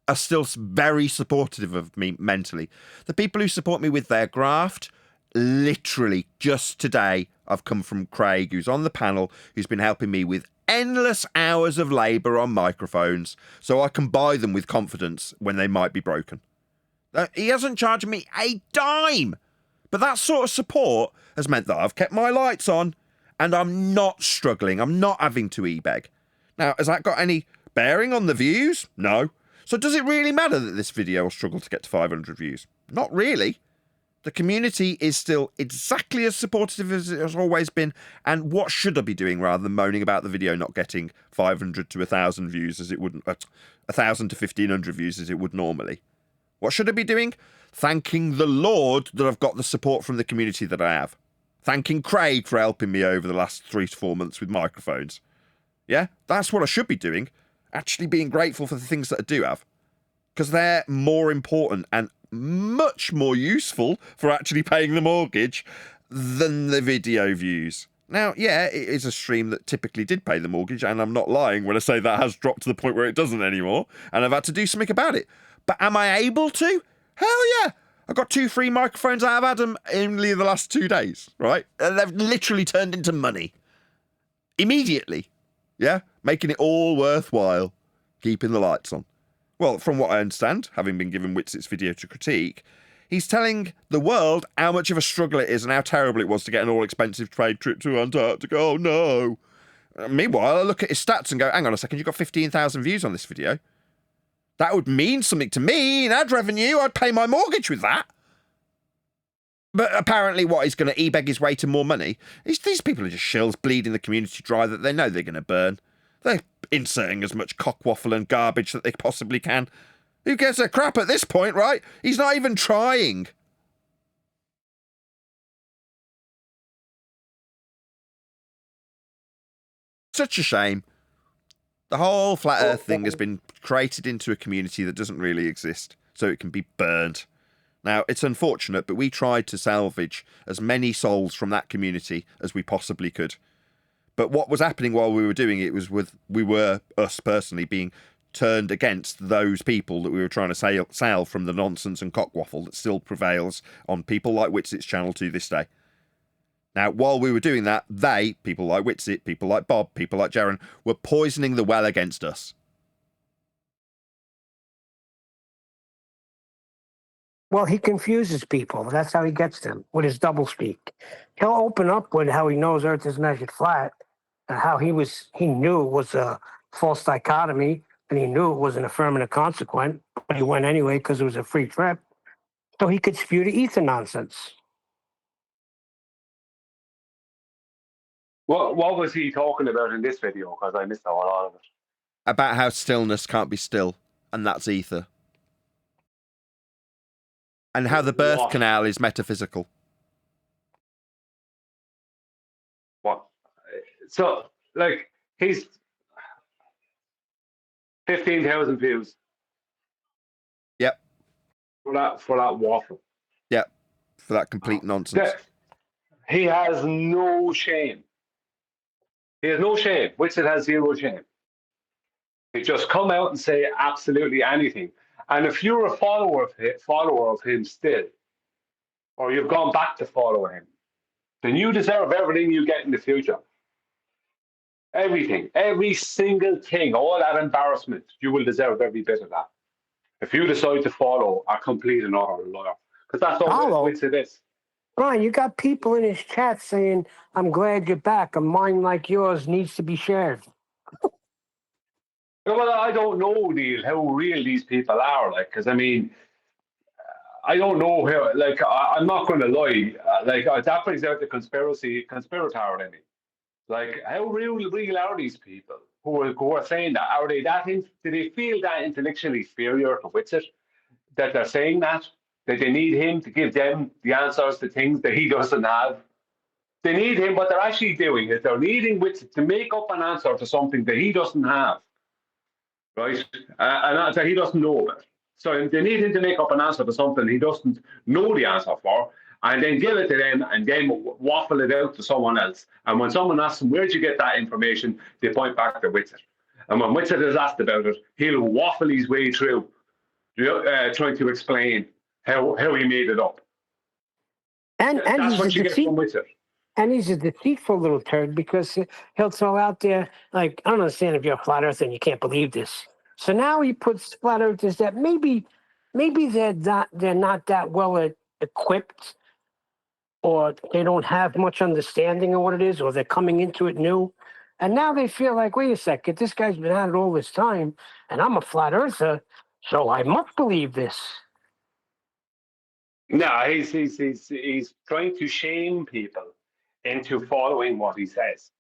are still very supportive of me mentally. The people who support me with their graft, literally just today, I've come from Craig, who's on the panel, who's been helping me with endless hours of labour on microphones so I can buy them with confidence when they might be broken. He hasn't charged me a dime, but that sort of support has meant that I've kept my lights on and I'm not struggling. I'm not having to e-beg. Now, has that got any bearing on the views? No. So does it really matter that this video will struggle to get to 500 views? Not really. The community is still exactly as supportive as it has always been. And what should I be doing rather than moaning about the video not getting 500 to 1,000 views as it would, 1,000 to 1,500 views as it would normally? What should I be doing? Thanking the Lord that I've got the support from the community that I have. Thanking Craig for helping me over the last 3 to 4 months with microphones. Yeah, that's what I should be doing. Actually being grateful for the things that I do have. Because they're more important and much more useful for actually paying the mortgage than the video views. Now, yeah, it is a stream that typically did pay the mortgage, and I'm not lying when I say that has dropped to the point where it doesn't anymore, and I've had to do something about it. But am I able to? Hell yeah! I got 2 free microphones out of Adam in only the last 2 days, right? And they've literally turned into money. Immediately. Yeah? Making it all worthwhile. Keeping the lights on. Well, from what I understand, having been given Witsit's video to critique, he's telling the world how much of a struggle it is and how terrible it was to get an all-expensive trade trip to Antarctica. Oh, no. Meanwhile, I look at his stats and go, hang on a second, you've got 15,000 views on this video. That would mean something to me in ad revenue. I'd pay my mortgage with that. But apparently what, he's going to e-beg his way to more money? These people are just shills bleeding the community dry that they know they're going to burn. They're inserting as much cockwaffle and garbage that they possibly can. Who gives a crap at this point, right? He's not even trying. Such a shame. The whole flat earth thing has been created into a community that doesn't really exist, so it can be burnt. Now, it's unfortunate, but we tried to salvage as many souls from that community as we possibly could. But what was happening while we were doing it was us personally, being turned against those people that we were trying to sell from the nonsense and cockwaffle that still prevails on people like Witsit's channel to this day. Now, while we were doing that, people like Witsit, people like Bob, people like Jaren, were poisoning the well against us.
Well, he confuses people. That's how he gets them, with his doublespeak. He'll open up with how he knows Earth is measured flat, and how he knew it was a false dichotomy, and he knew it was an affirmative consequent, but he went anyway because it was a free trip. So he could spew the ether nonsense.
What was he talking about in this video? Because I missed a lot of it.
About how stillness can't be still, and that's ether. And how the birth canal is metaphysical.
What? So, like, he's 15,000 views.
Yep.
For that waffle.
Yep. For that complete nonsense.
He has no shame. He has no shame. Witsit has 0 shame. He just come out and say absolutely anything. And if you're a follower of him still, or you've gone back to follow him, then you deserve everything you get in the future. Everything, every single thing, all that embarrassment, you will deserve every bit of that. If you decide to follow a complete and utter liar. Because that's all Witsit is.
Brian, you got people in his chat saying, I'm glad you're back. A mind like yours needs to be shared.
Well, I don't know, Neil, how real these people are. Like, because I mean, I don't know how. Like, I'm not going to lie. That brings out the conspirator in me. Like, how real are these people who are saying that? Are they do they feel that intellectually inferior to Witsit that they're saying that they need him to give them the answers to things that he doesn't have? They need him. What they're actually doing is they're needing Witsit to make up an answer to something that he doesn't have, right? And that he doesn't know about. So they need him to make up an answer to something he doesn't know the answer for, and then give it to them, and then waffle it out to someone else. And when someone asks him, where'd you get that information? They point back to Witsit. And when Witsit is asked about it, he'll waffle his way through, trying to explain how he made it up.
And
that's what you get from Witsit.
And he's a deceitful little turd because he'll throw out there, like, I don't understand if you're a flat earther and you can't believe this. So now he puts flat earthers that maybe they're not that well equipped, or they don't have much understanding of what it is, or they're coming into it new. And now they feel like, wait a second, this guy's been at it all this time, and I'm a flat earther, so I must believe this.
No, he's trying to shame people into following what he says.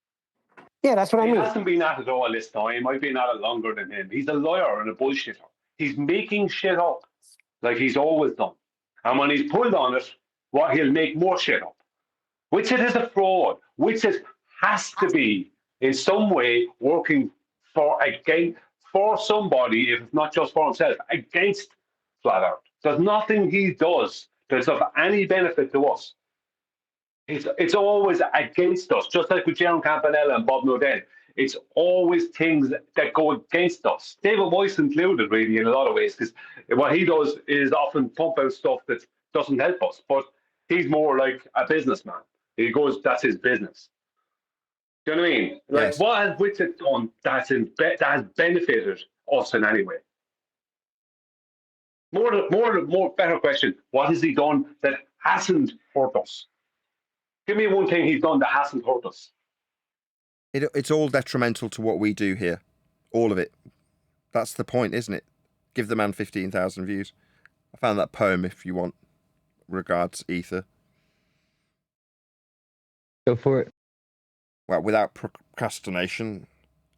Yeah, that's what I mean.
He hasn't been at it all this time. I've been at it longer than him. He's a liar and a bullshitter. He's making shit up like he's always done. And when he's pulled on it, he'll make more shit up. Witsit is a fraud. Witsit has to be, in some way, working for somebody, if it's not just for himself, against Flat Earth. There's nothing he does that's of any benefit to us. It's always against us, just like with Jerome Campanella and Bob Nodell. It's always things that go against us. David Weiss included, really, in a lot of ways, because what he does is often pump out stuff that doesn't help us. But he's more like a businessman. He goes, that's his business. Do you know what I mean? Like, yes. What has Witsit done that has benefited us in any way? More better question. What has he done that hasn't hurt us? Give me one thing he's done that hasn't hurt us.
It's all detrimental to what we do here. All of it. That's the point, isn't it? Give the man 15,000 views. I found that poem if you want. Regards, Ether.
Go for it.
Well, without procrastination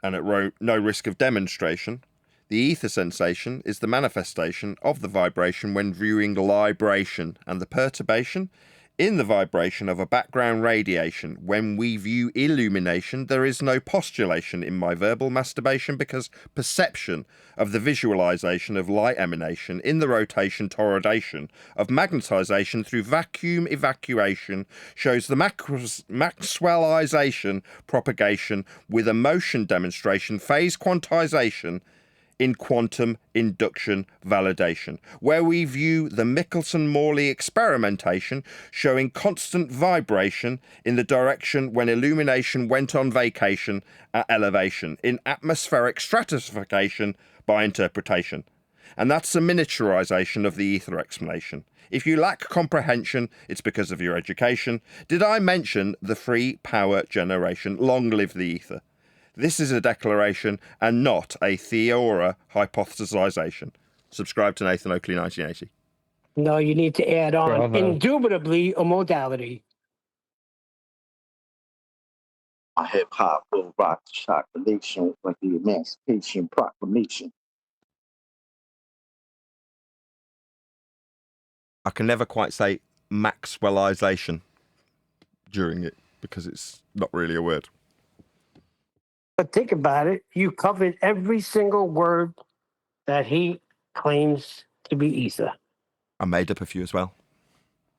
and at no risk of demonstration, the ether sensation is the manifestation of the vibration when viewing libration, and the perturbation in the vibration of a background radiation. When we view illumination, there is no postulation in my verbal masturbation, because perception of the visualization of light emanation in the rotation toroidation of magnetization through vacuum evacuation shows the Maxwellization propagation with a motion demonstration phase quantization in quantum induction validation, where we view the Michelson-Morley experimentation showing constant vibration in the direction when illumination went on vacation at elevation, in atmospheric stratification by interpretation. And that's a miniaturization of the ether explanation. If you lack comprehension, it's because of your education. Did I mention the free power generation? Long live the ether. This is a declaration and not a theora hypothesization. Subscribe to Nathan Oakley 1980.
No, you need to add on,
Bravo.
Indubitably, a modality.
A hip-hop will rock the chocolation with the Emancipation Proclamation.
I can never quite say Maxwellization during it because it's not really a word.
But think about it. You covered every single word that he claims to be ether.
I made up a few as well.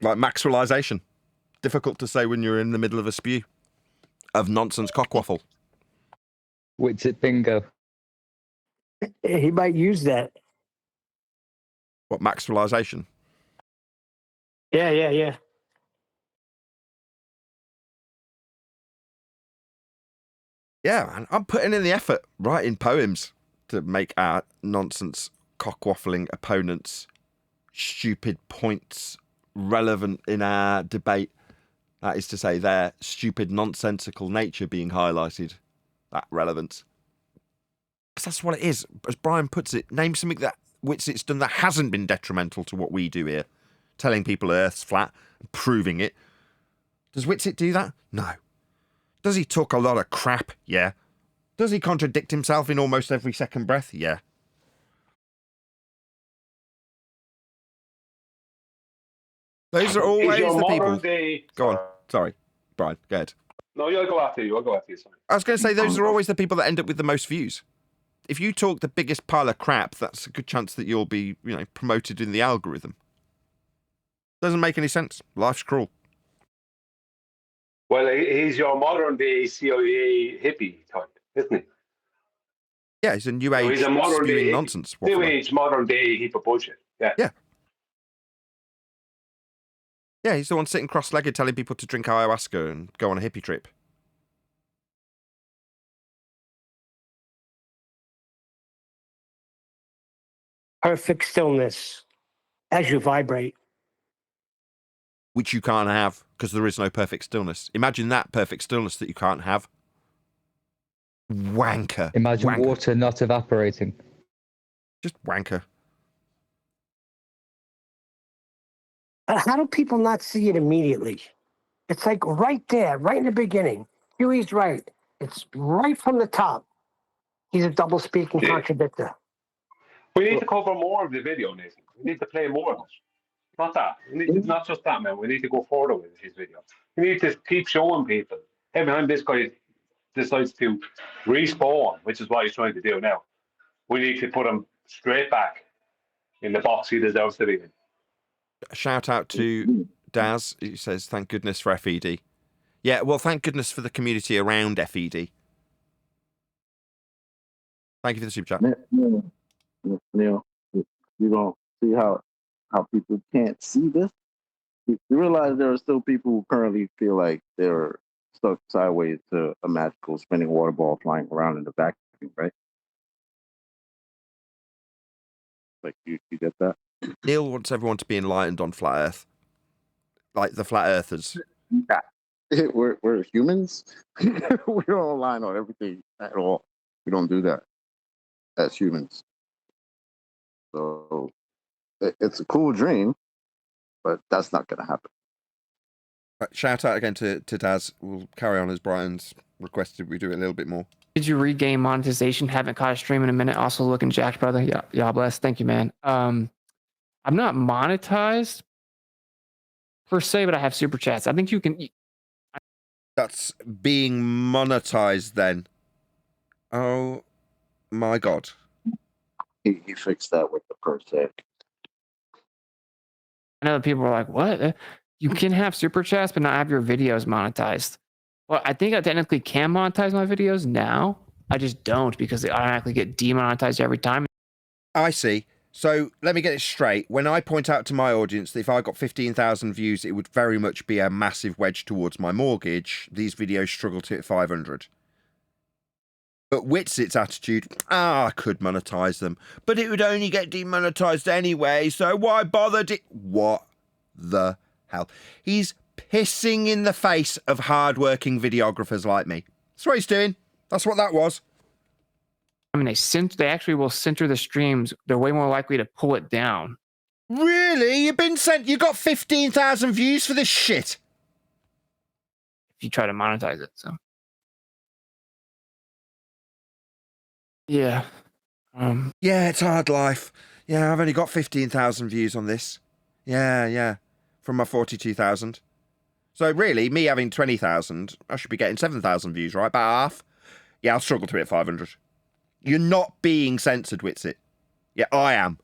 Like Maxwellization. Difficult to say when you're in the middle of a spew of nonsense cockwaffle.
Witsit bingo.
He might use that.
What, Maxwellization?
Yeah.
Yeah, man, I'm putting in the effort writing poems to make our nonsense cockwaffling opponents' stupid points relevant in our debate. That is to say, their stupid, nonsensical nature being highlighted. That relevance. Because that's what it is. As Brian puts it, name something that Witsit's done that hasn't been detrimental to what we do here. Telling people Earth's flat and proving it. Does Witsit do that? No. Does he talk a lot of crap? Yeah. Does he contradict himself in almost every second breath? Yeah. Those are always the people. Go on. Sorry, Brian. Go ahead.
No, you'll go after you. I'll go after you. Sorry.
I was going to say, those are always the people that end up with the most views. If you talk the biggest pile of crap, that's a good chance that you'll be, promoted in the algorithm. Doesn't make any sense. Life's cruel.
Well, he's your modern day CIA hippie type, isn't he?
Yeah, he's a new age
he's a modern day
nonsense.
New age modern day heap of bullshit. Yeah.
Yeah. Yeah, he's the one sitting cross-legged telling people to drink ayahuasca and go on a hippie trip.
Perfect stillness as you vibrate.
Which you can't have, because there is no perfect stillness. Imagine that perfect stillness that you can't have. Wanker.
Imagine
wanker.
Water not evaporating.
Just wanker.
How do people not see it immediately? It's like right there, right in the beginning. Huey's right. It's right from the top. He's a double-speaking contradictor.
We need to cover more of the video, Nathan. We need to play more of it. Not that. It's not just that, man. We need to go further with his video. We need to keep showing people. Every time this guy decides to respawn, which is what he's trying to do now, we need to put him straight back in the box he deserves to be in.
Shout out to Daz, who says, thank goodness for FED. Yeah, well, thank goodness for the community around FED. Thank you for the super chat.
Neil, you don't see how people can't see this. You realize there are still people who currently feel like they're stuck sideways to a magical spinning water ball flying around in the vacuum, right? Like you get that?
Neil wants everyone to be enlightened on flat Earth, like the flat earthers.
Yeah. We're humans. We don't align on everything at all. We don't do that as humans. So it's a cool dream, but that's not going to happen.
Right, shout out again to Daz. We'll carry on as Brian's requested. We do it a little bit more.
Did you regain monetization? Haven't caught a stream in a minute. Also looking jacked, brother. Yeah, y'all bless. Thank you, man. I'm not monetized per se, but I have super chats. I think you can.
That's being monetized then. Oh my God.
He fixed that with the per se.
I know that people are like, what? You can have super chats, but not have your videos monetized. Well, I think I technically can monetize my videos now. I just don't because they automatically get demonetized every time.
I see. So let me get it straight. When I point out to my audience that if I got 15,000 views, it would very much be a massive wedge towards my mortgage, these videos struggle to hit 500. But Witsit's attitude, I could monetize them, but it would only get demonetized anyway, so why bother? What the hell? He's pissing in the face of hard-working videographers like me. That's what he's doing. That's what that was.
I mean, they actually will center the streams. They're way more likely to pull it down.
Really? You got 15,000 views for this shit?
If you try to monetize it, so. Yeah.
Yeah, it's hard life. Yeah, I've only got 15,000 views on this. Yeah. From my 42,000. So really, me having 20,000, I should be getting 7,000 views, right? About half. Yeah, I'll struggle to hit 500. You're not being censored, Witsit. Yeah, I am.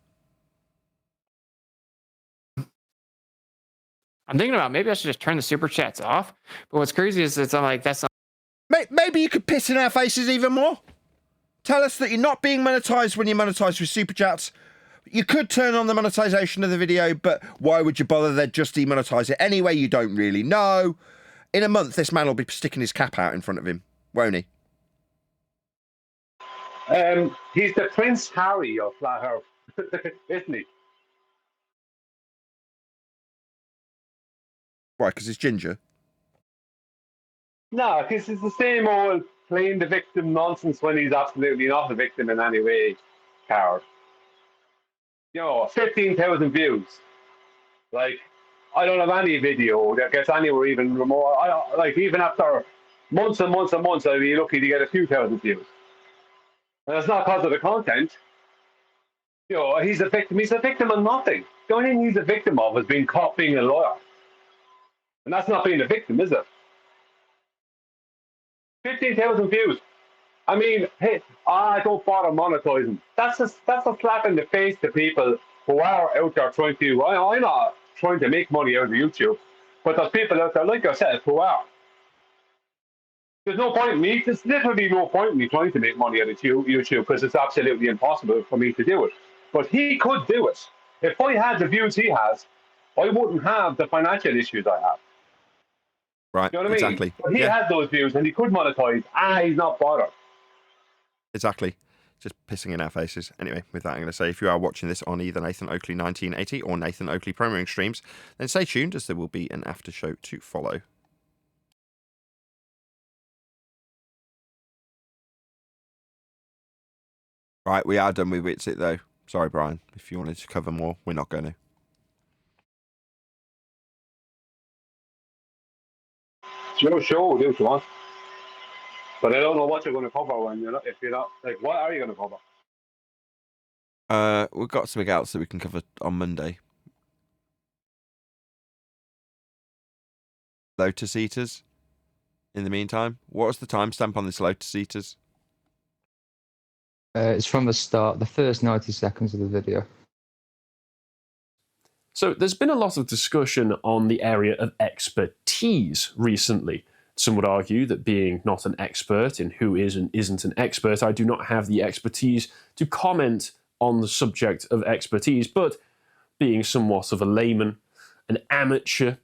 I'm thinking about maybe I should just turn the super chats off. But what's crazy is I'm like, that's not.
Maybe you could piss in our faces even more. Tell us that you're not being monetized when you monetize with super chats. You could turn on the monetization of the video, but why would you bother? They'd just demonetize it anyway. You don't really know. In a month, this man will be sticking his cap out in front of him, won't he?
He's the Prince Harry of Flat Earth, isn't he?
Why? Because it's ginger.
No, because it's the same old playing the victim nonsense when he's absolutely not a victim in any way, coward. 15,000 views. Like, I don't have any video that gets anywhere even more. Even after months and months and months, I'd be lucky to get a few thousand views. And it's not because of the content. He's a victim. He's a victim of nothing. The only thing he's a victim of is being caught being a lawyer. And that's not being a victim, is it? 15,000 views. I mean, hey, I don't bother monetizing. That's a slap in the face to people who are out there trying to. I'm not trying to make money out of YouTube, but there's people out there like yourself who are. There's no point in me. There's literally no point in me trying to make money out of YouTube because it's absolutely impossible for me to do it. But he could do it. If I had the views he has, I wouldn't have the financial issues I have.
Right,
You know what I
exactly.
mean? But he had those views and he could monetize. He's not bothered.
Exactly. Just pissing in our faces. Anyway, with that, I'm going to say if you are watching this on either Nathan Oakley 1980 or Nathan Oakley Premiering streams, then stay tuned as there will be an after show to follow. Right, we are done with Witsit though. Sorry, Brian. If you wanted to cover more, we're not going to.
Sure, do what you want. But I don't know what you're going to cover when if you're not, like, what are you going to cover?
We've got something else that we can cover on Monday. Lotus Eaters. In the meantime, what was the timestamp on this Lotus Eaters?
It's from the start, the first 90 seconds of the video.
So there's been a lot of discussion on the area of expertise recently. Some would argue that being not an expert in who is and isn't an expert, I do not have the expertise to comment on the subject of expertise, but being somewhat of a layman, an amateur,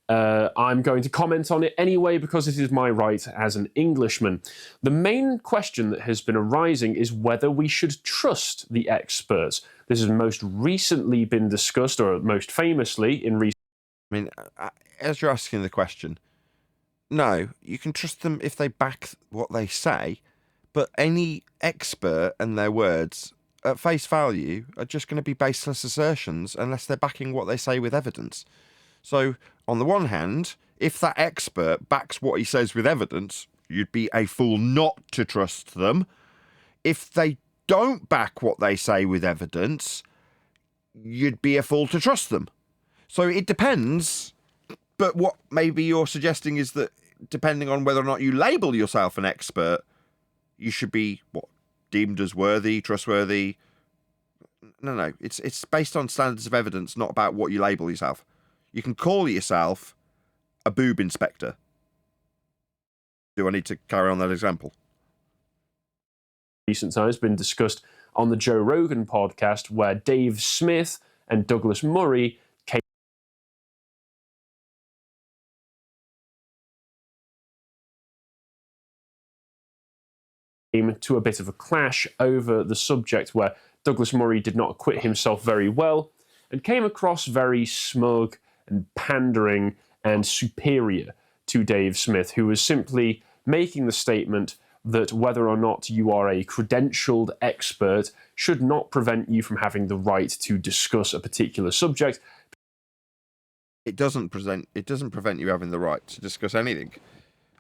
I'm going to comment on it anyway because it is my right as an Englishman. The main question that has been arising is whether we should trust the experts. This has most recently been discussed, or most famously in recent...
I mean, as you're asking the question, no, you can trust them if they back what they say, but any expert and their words at face value are just going to be baseless assertions unless they're backing what they say with evidence. So, on the one hand, if that expert backs what he says with evidence, you'd be a fool not to trust them. If they don't back what they say with evidence, you'd be a fool to trust them. So it depends, but what maybe you're suggesting is that depending on whether or not you label yourself an expert, you should be, deemed as worthy, trustworthy? No, it's based on standards of evidence, not about what you label yourself. You can call yourself a boob inspector. Do I need to carry on that example?
Recent times been discussed on the Joe Rogan podcast where Dave Smith and Douglas Murray came to a bit of a clash over the subject where Douglas Murray did not acquit himself very well and came across very smug and pandering and superior to Dave Smith, who was simply making the statement that whether or not you are a credentialed expert should not prevent you from having the right to discuss a particular subject.
It doesn't prevent you having the right to discuss anything.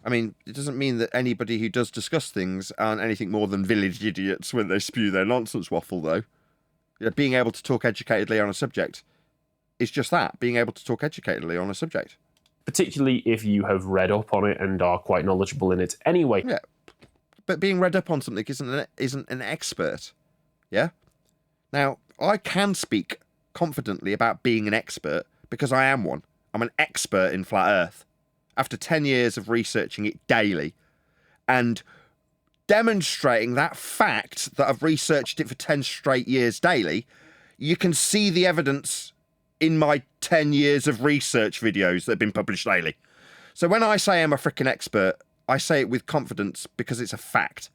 I mean, it doesn't mean that anybody who does discuss things aren't anything more than village idiots when they spew their nonsense waffle, though. Being able to talk educatedly on a subject is just that, being able to talk educatedly on a subject.
Particularly if you have read up on it and are quite knowledgeable in it anyway.
Yeah, but being read up on something isn't an expert, yeah? Now, I can speak confidently about being an expert because I am one. I'm an expert in flat Earth. After 10 years of researching it daily and demonstrating that fact that I've researched it for 10 straight years daily, you can see the evidence in my 10 years of research videos that have been published daily. So when I say I'm a freaking expert, I say it with confidence because it's a fact.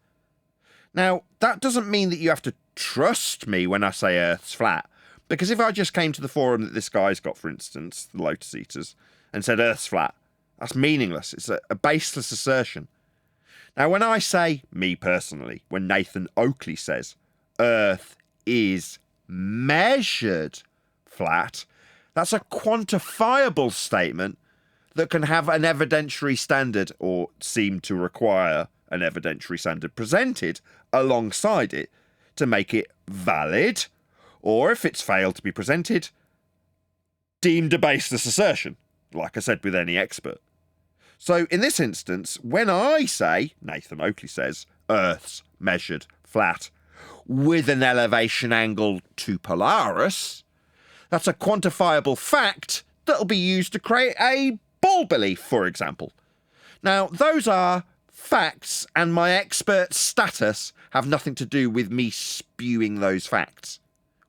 Now, that doesn't mean that you have to trust me when I say Earth's flat. Because if I just came to the forum that this guy's got, for instance, the Lotus Eaters, and said Earth's flat. That's meaningless. It's a baseless assertion. Now, when I say, me personally, when Nathan Oakley says Earth is measured flat, that's a quantifiable statement that can have an evidentiary standard, or seem to require an evidentiary standard presented alongside it to make it valid, or if it's failed to be presented, deemed a baseless assertion, like I said with any expert. So in this instance, when I say, Nathan Oakley says, Earth's measured flat with an elevation angle to Polaris, that's a quantifiable fact that'll be used to create a ball belief, for example. Now, those are facts, and my expert status have nothing to do with me spewing those facts.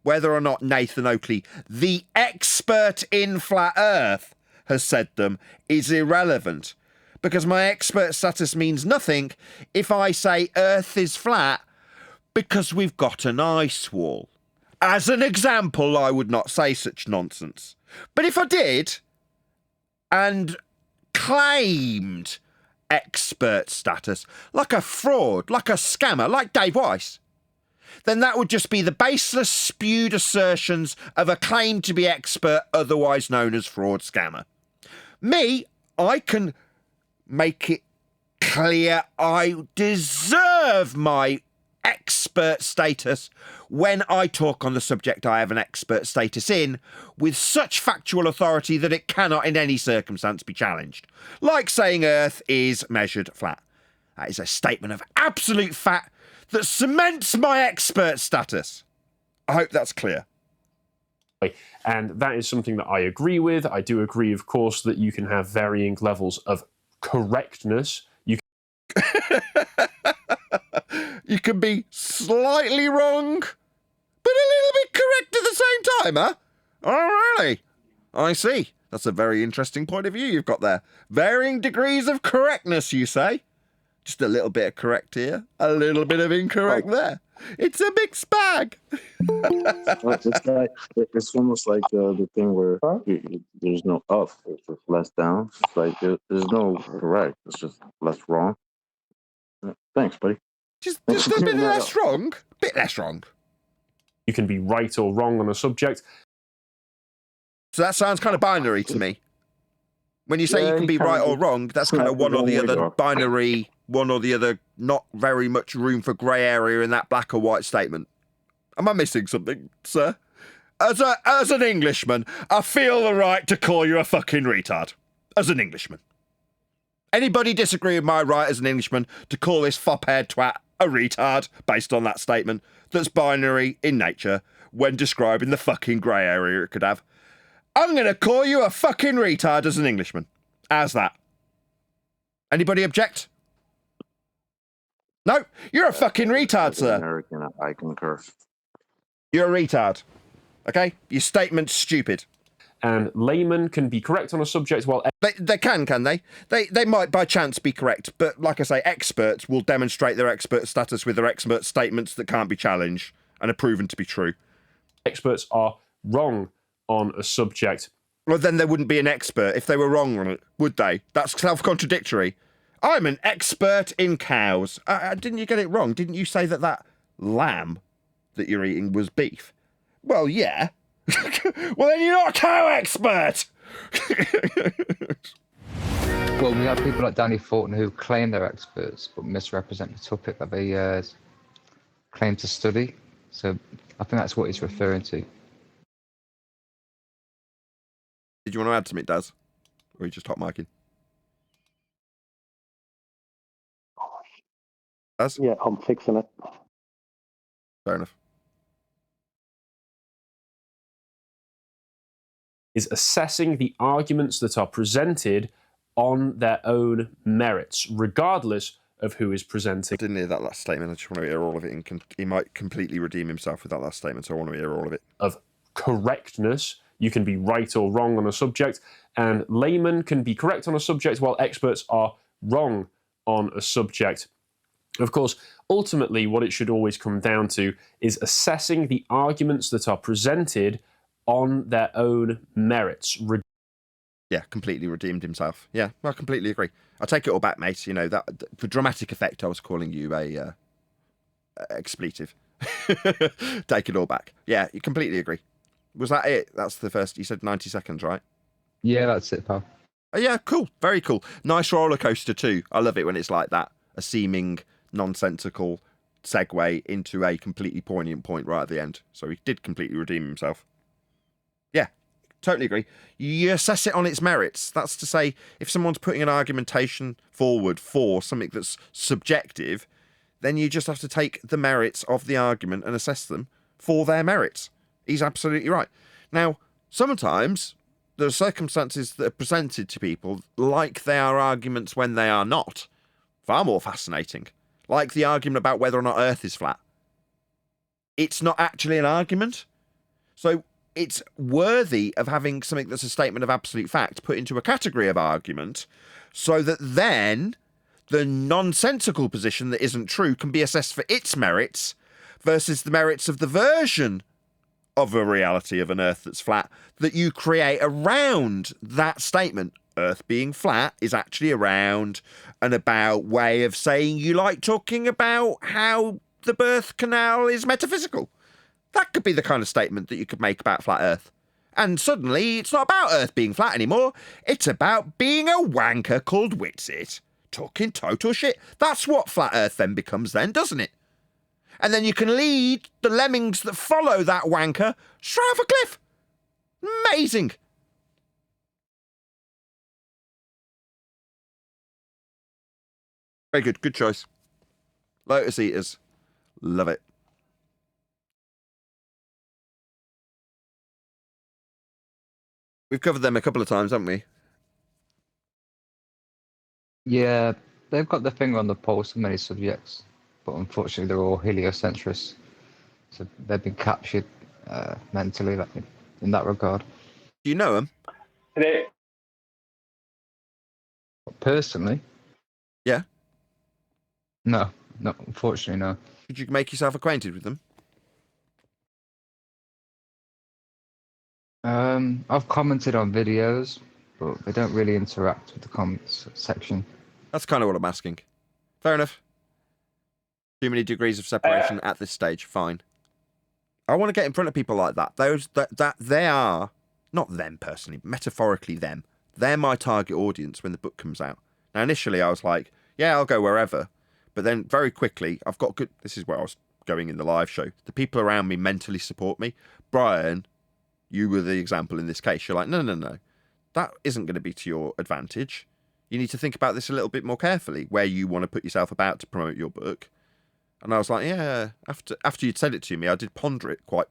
Whether or not Nathan Oakley, the expert in flat Earth, has said them is irrelevant, because my expert status means nothing if I say Earth is flat because we've got an ice wall. As an example, I would not say such nonsense. But if I did, and claimed expert status, like a fraud, like a scammer, like Dave Weiss, then that would just be the baseless, spewed assertions of a claim to be expert, otherwise known as fraud scammer. Me, I can make it clear I deserve my expert status when I talk on the subject I have an expert status in, with such factual authority that it cannot in any circumstance be challenged. Like saying Earth is measured flat. That is a statement of absolute fact that cements my expert status. I hope that's clear.
And that is something that I agree with. I do agree, of course, that you can have varying levels of correctness.
You can be slightly wrong, but a little bit correct at the same time, huh? Oh, really? I see. That's a very interesting point of view you've got there. Varying degrees of correctness, you say? Just a little bit of correct here, a little bit of incorrect there. It's a mixed bag.
It's almost like the thing where there's no up, it's just less down. It's like there's no correct, it's just less wrong. Thanks, buddy.
Just a bit less wrong. Bit less wrong.
You can be right or wrong on a subject.
So that sounds kind of binary to me. When you say you can be right or wrong, that's kind of one or the other, binary, one or the other, not very much room for grey area in that black or white statement. Am I missing something, sir? As an Englishman, I feel the right to call you a fucking retard. As an Englishman. Anybody disagree with my right as an Englishman to call this fop-haired twat a retard based on that statement that's binary in nature when describing the fucking grey area it could have? I'm going to call you a fucking retard as an Englishman. How's that? Anybody object? No, you're a fucking retard, sir.
American, I concur.
You're a retard. Okay? Your statement's stupid.
And laymen can be correct on a subject while...
They can they? They might by chance be correct, but like I say, experts will demonstrate their expert status with their expert statements that can't be challenged and are proven to be true.
Experts are wrong on a subject.
Well, then there wouldn't be an expert if they were wrong on it, would they? That's self-contradictory. I'm an expert in cows. Didn't you get it wrong? Didn't you say that lamb that you're eating was beef? Well, yeah. Well, then you're not a cow expert!
Well, we have people like Danny Thornton who claim they're experts but misrepresent the topic that they claim to study. So I think that's what he's referring to.
Did you want to add something, Daz? Or are you just hot micing? Daz?
Yeah, I'm fixing it.
Fair enough.
Is assessing the arguments that are presented on their own merits, regardless of who is presenting.
I didn't hear that last statement. I just want to hear all of it. And he might completely redeem himself with that last statement, so I want to hear all of it.
Of correctness. You can be right or wrong on a subject, and laymen can be correct on a subject while experts are wrong on a subject. Of course, ultimately, what it should always come down to is assessing the arguments that are presented on their own merits,
Yeah, completely redeemed himself. Yeah, I completely agree. I take it all back, mate. You know, that for dramatic effect, I was calling you a expletive. Take it all back. Yeah, you completely agree. Was that it? That's the first. You said 90 seconds, right?
Yeah, that's it, pal.
Oh, yeah, cool. Very cool. Nice roller coaster too. I love it when it's like that. A seeming nonsensical segue into a completely poignant point right at the end. So he did completely redeem himself. Yeah, totally agree. You assess it on its merits. That's to say, if someone's putting an argumentation forward for something that's subjective, then you just have to take the merits of the argument and assess them for their merits. He's absolutely right. Now, sometimes there are circumstances that are presented to people like they are arguments when they are not. Far more fascinating. Like the argument about whether or not Earth is flat. It's not actually an argument. So it's worthy of having something that's a statement of absolute fact put into a category of argument so that then the nonsensical position that isn't true can be assessed for its merits versus the merits of the version of a reality of an Earth that's flat that you create around that statement. Earth being flat is actually a round and about way of saying you like talking about how the birth canal is metaphysical. That could be the kind of statement that you could make about flat Earth. And suddenly it's not about Earth being flat anymore. It's about being a wanker called Witsit talking total shit. That's what flat Earth then becomes then, doesn't it? And then you can lead the lemmings that follow that wanker straight off a cliff. Amazing. Very good. Good choice. Lotus Eaters. Love it. We've covered them a couple of times, haven't we?
Yeah, they've got their finger on the pulse of many subjects, but unfortunately they're all heliocentrists. So they've been captured mentally in that regard.
Do you know them?
Personally?
Yeah.
No, unfortunately, no.
Could you make yourself acquainted with them?
I've commented on videos, but they don't really interact with the comments section.
That's kind of what I'm asking. Fair enough. Too many degrees of separation at this stage. Fine. I want to get in front of people like that. Those that they are, not them personally, metaphorically them. They're my target audience when the book comes out. Now, initially I was like, yeah, I'll go wherever. But then very quickly, I've got good... This is where I was going in the live show. The people around me mentally support me. Brian, you were the example in this case. You're like, no. That isn't going to be to your advantage. You need to think about this a little bit more carefully, where you want to put yourself about to promote your book. And I was like, yeah, after you'd said it to me, I did ponder it quite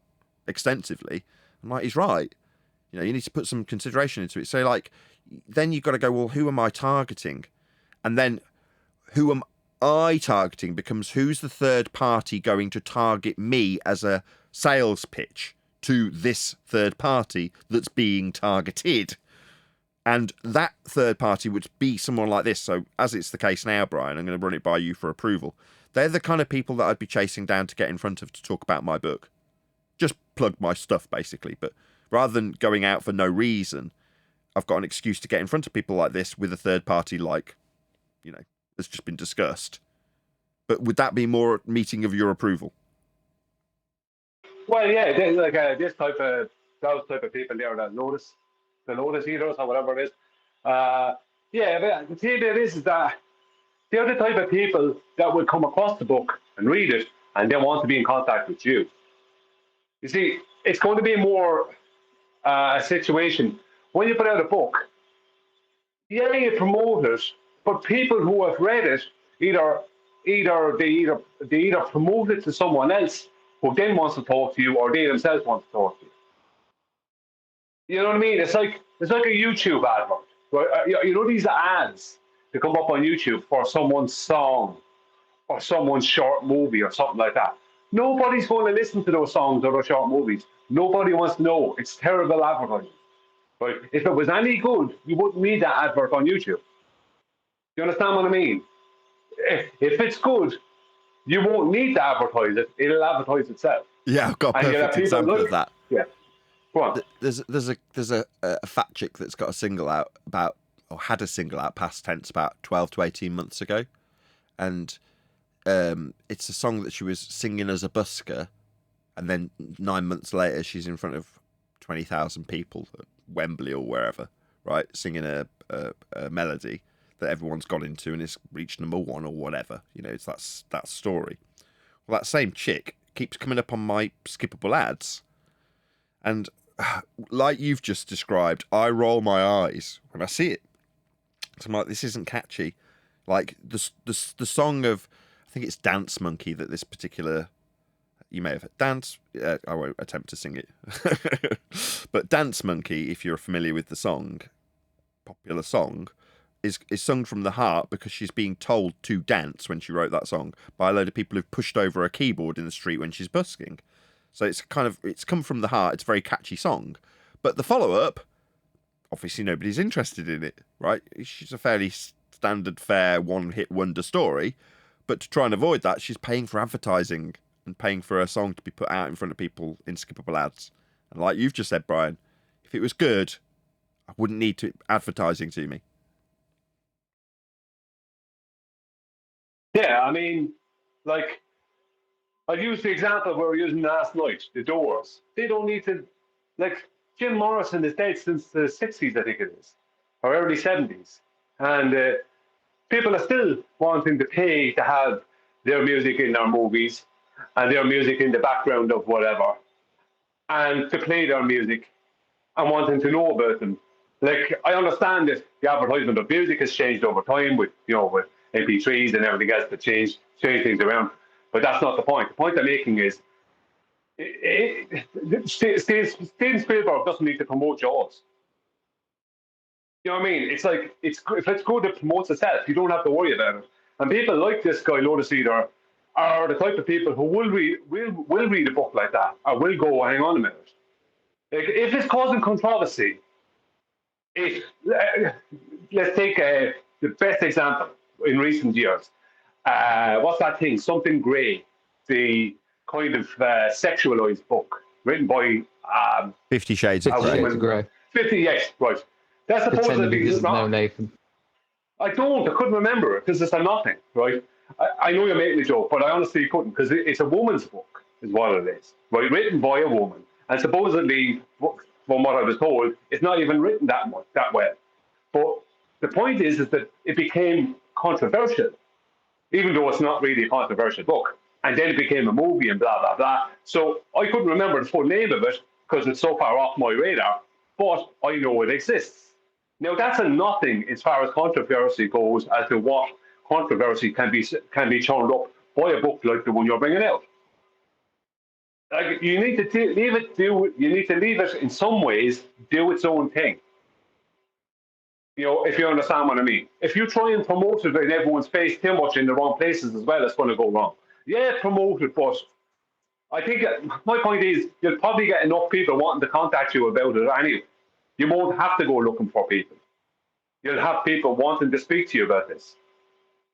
extensively. I'm like, he's right. You know, you need to put some consideration into it. So, like, then you've got to go, well, who am I targeting? And then who am I targeting becomes who's the third party going to target me as a sales pitch to this third party that's being targeted. And that third party would be someone like this. So as it's the case now, Brian, I'm going to run it by you for approval. They're the kind of people that I'd be chasing down to get in front of to talk about my book. Just plug my stuff, basically. But rather than going out for no reason, I've got an excuse to get in front of people like this with a third party like, you know, that's just been discussed. But would that be more meeting of your approval?
Well, yeah, like those type of people there, the Lotus Eaters or whatever it is. Yeah, but the thing is that they're the type of people that will come across the book and read it, and they want to be in contact with you. You see, it's going to be more a situation when you put out a book. Yeah, you promote it, but people who have read it either promote it to someone else who then wants to talk to you, or they themselves want to talk to you. You know what I mean? It's like a YouTube advert. Right? You know these ads that come up on YouTube for someone's song or someone's short movie or something like that. Nobody's going to listen to those songs or those short movies. Nobody wants to know. It's terrible advertising. Right? If it was any good, you wouldn't need that advert on YouTube. You understand what I mean? If it's good, you won't need to advertise it. It'll advertise itself.
Yeah, I've got a perfect example of that.
Yeah. Go on.
There's a fat chick that's got a single out about, or had a single out past tense about 12 to 18 months ago, and it's a song that she was singing as a busker, and then 9 months later she's in front of 20,000 people at Wembley or wherever, right, singing a melody that everyone's got into and it's reached #1 or whatever. You know, it's that story. Well, that same chick keeps coming up on my skippable ads, and like you've just described, I roll my eyes when I see it. So I'm like, this isn't catchy. Like the song of, I think it's Dance Monkey that this particular, you may have Dance. I won't attempt to sing it, but Dance Monkey, if you're familiar with the song, popular song, is sung from the heart because she's being told to dance when she wrote that song by a load of people who've pushed over a keyboard in the street when she's busking. So it's come from the heart. It's a very catchy song, but the follow up, obviously nobody's interested in it, right? She's a fairly standard fare one hit wonder story, but to try and avoid that, she's paying for advertising and paying for her song to be put out in front of people in skippable ads. And like you've just said, Brian, if it was good, I wouldn't need advertising to me.
Yeah, I mean, like, I've used the example we were using last night, the Doors. They don't need to, like, Jim Morrison is dead since the 60s, I think it is, or early 70s. And people are still wanting to pay to have their music in their movies and their music in the background of whatever, and to play their music and wanting to know about them. Like, I understand that the advertisement of music has changed over time with, you know, with MP3s and everything else that change things around. But that's not the point. The point I'm making is Steven Spielberg doesn't need to promote Jaws. You know what I mean? It's like, if it's good, it promotes itself. You don't have to worry about it. And people like this guy, Lotus Eater, are the type of people who will read a book like that, or will go, hang on a minute. Like, if it's causing controversy, let's take the best example in recent years. What's that thing? Something Grey, the kind of sexualized book written by
50 Shades of Grey.
50, yes, right. That's supposedly wrong.
Nathan.
I couldn't remember it because it's a nothing, right? I know you're making a joke, but I honestly couldn't, because it's a woman's book, is what it is, right? Written by a woman, and supposedly, from what I was told, it's not even written that well. But the point is that it became controversial, even though it's not really a controversial book. And then it became a movie and blah, blah, blah. So I couldn't remember the full name of it because it's so far off my radar, but I know it exists. Now, that's a nothing as far as controversy goes, as to what controversy can be turned up by a book like the one you're bringing out. Like, you need to leave it in some ways, do its own thing. You know, if you understand what I mean. If you try and promote it in everyone's face too much in the wrong places as well, it's going to go wrong. Yeah, promote it, but I think my point is you'll probably get enough people wanting to contact you about it anyway. You won't have to go looking for people. You'll have people wanting to speak to you about this.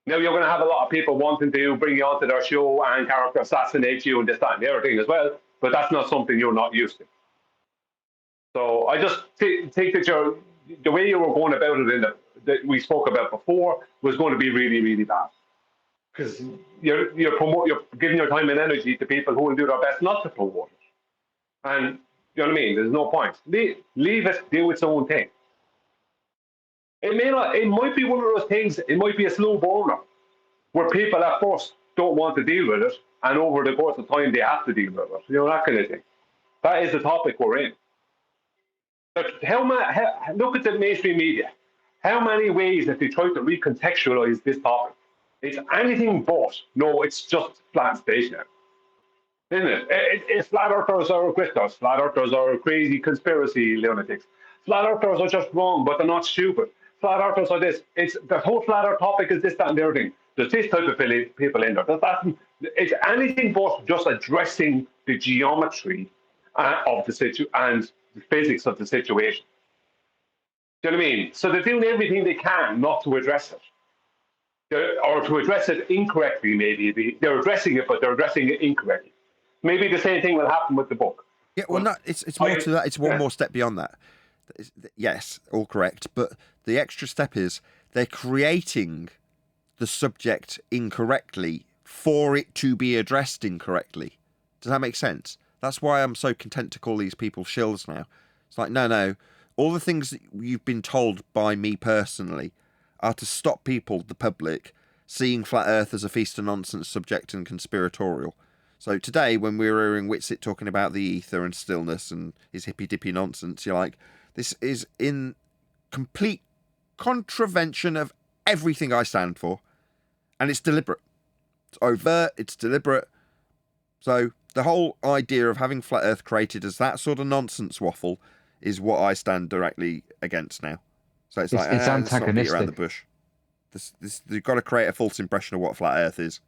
Now, you're going to have a lot of people wanting to bring you onto their show and character assassinate you and this, that, and the other thing as well, but that's not something you're not used to. So I just think that the way you were going about it that we spoke about before was going to be really, really bad. Because you're giving your time and energy to people who will do their best not to promote it. And you know what I mean? There's no point. Leave it do its own thing. It might be one of those things, it might be a slow burner, where people at first don't want to deal with it, and over the course of time they have to deal with it. You know, that kind of thing. That is the topic we're in. But look at the mainstream media. How many ways have they tried to recontextualize this topic? It's anything but. No, it's just flat space now. Isn't it? It's flat earthers are grifters. Flat earthers are crazy conspiracy lunatics. Flat earthers are just wrong, but they're not stupid. Flat earthers are this. It's the whole flat earth topic is this, that, and the other thing. There's this type of people in there. It's anything but just addressing the geometry of the situation and the physics of the situation. Do you know what I mean? So they're doing everything they can not to address it. Or to address it incorrectly, maybe. They're addressing it, but they're addressing it incorrectly. Maybe the same thing will happen with the book.
Yeah, well, no, it's more to that. It's one more step beyond that. Yes, all correct. But the extra step is they're creating the subject incorrectly for it to be addressed incorrectly. Does that make sense? That's why I'm so content to call these people shills now. It's like, no. All the things that you've been told by me personally are to stop people, the public, seeing Flat Earth as a feast of nonsense subject and conspiratorial. So today, when we were hearing Witsit talking about the ether and stillness and his hippy-dippy nonsense, you're like, this is in complete contravention of everything I stand for. And it's deliberate. It's overt, it's deliberate. So the whole idea of having Flat Earth created as that sort of nonsense waffle is what I stand directly against now. So it's like,
it's
let's not beat
antagonistic.
around the bush. You've got to create a false impression of what Flat Earth is.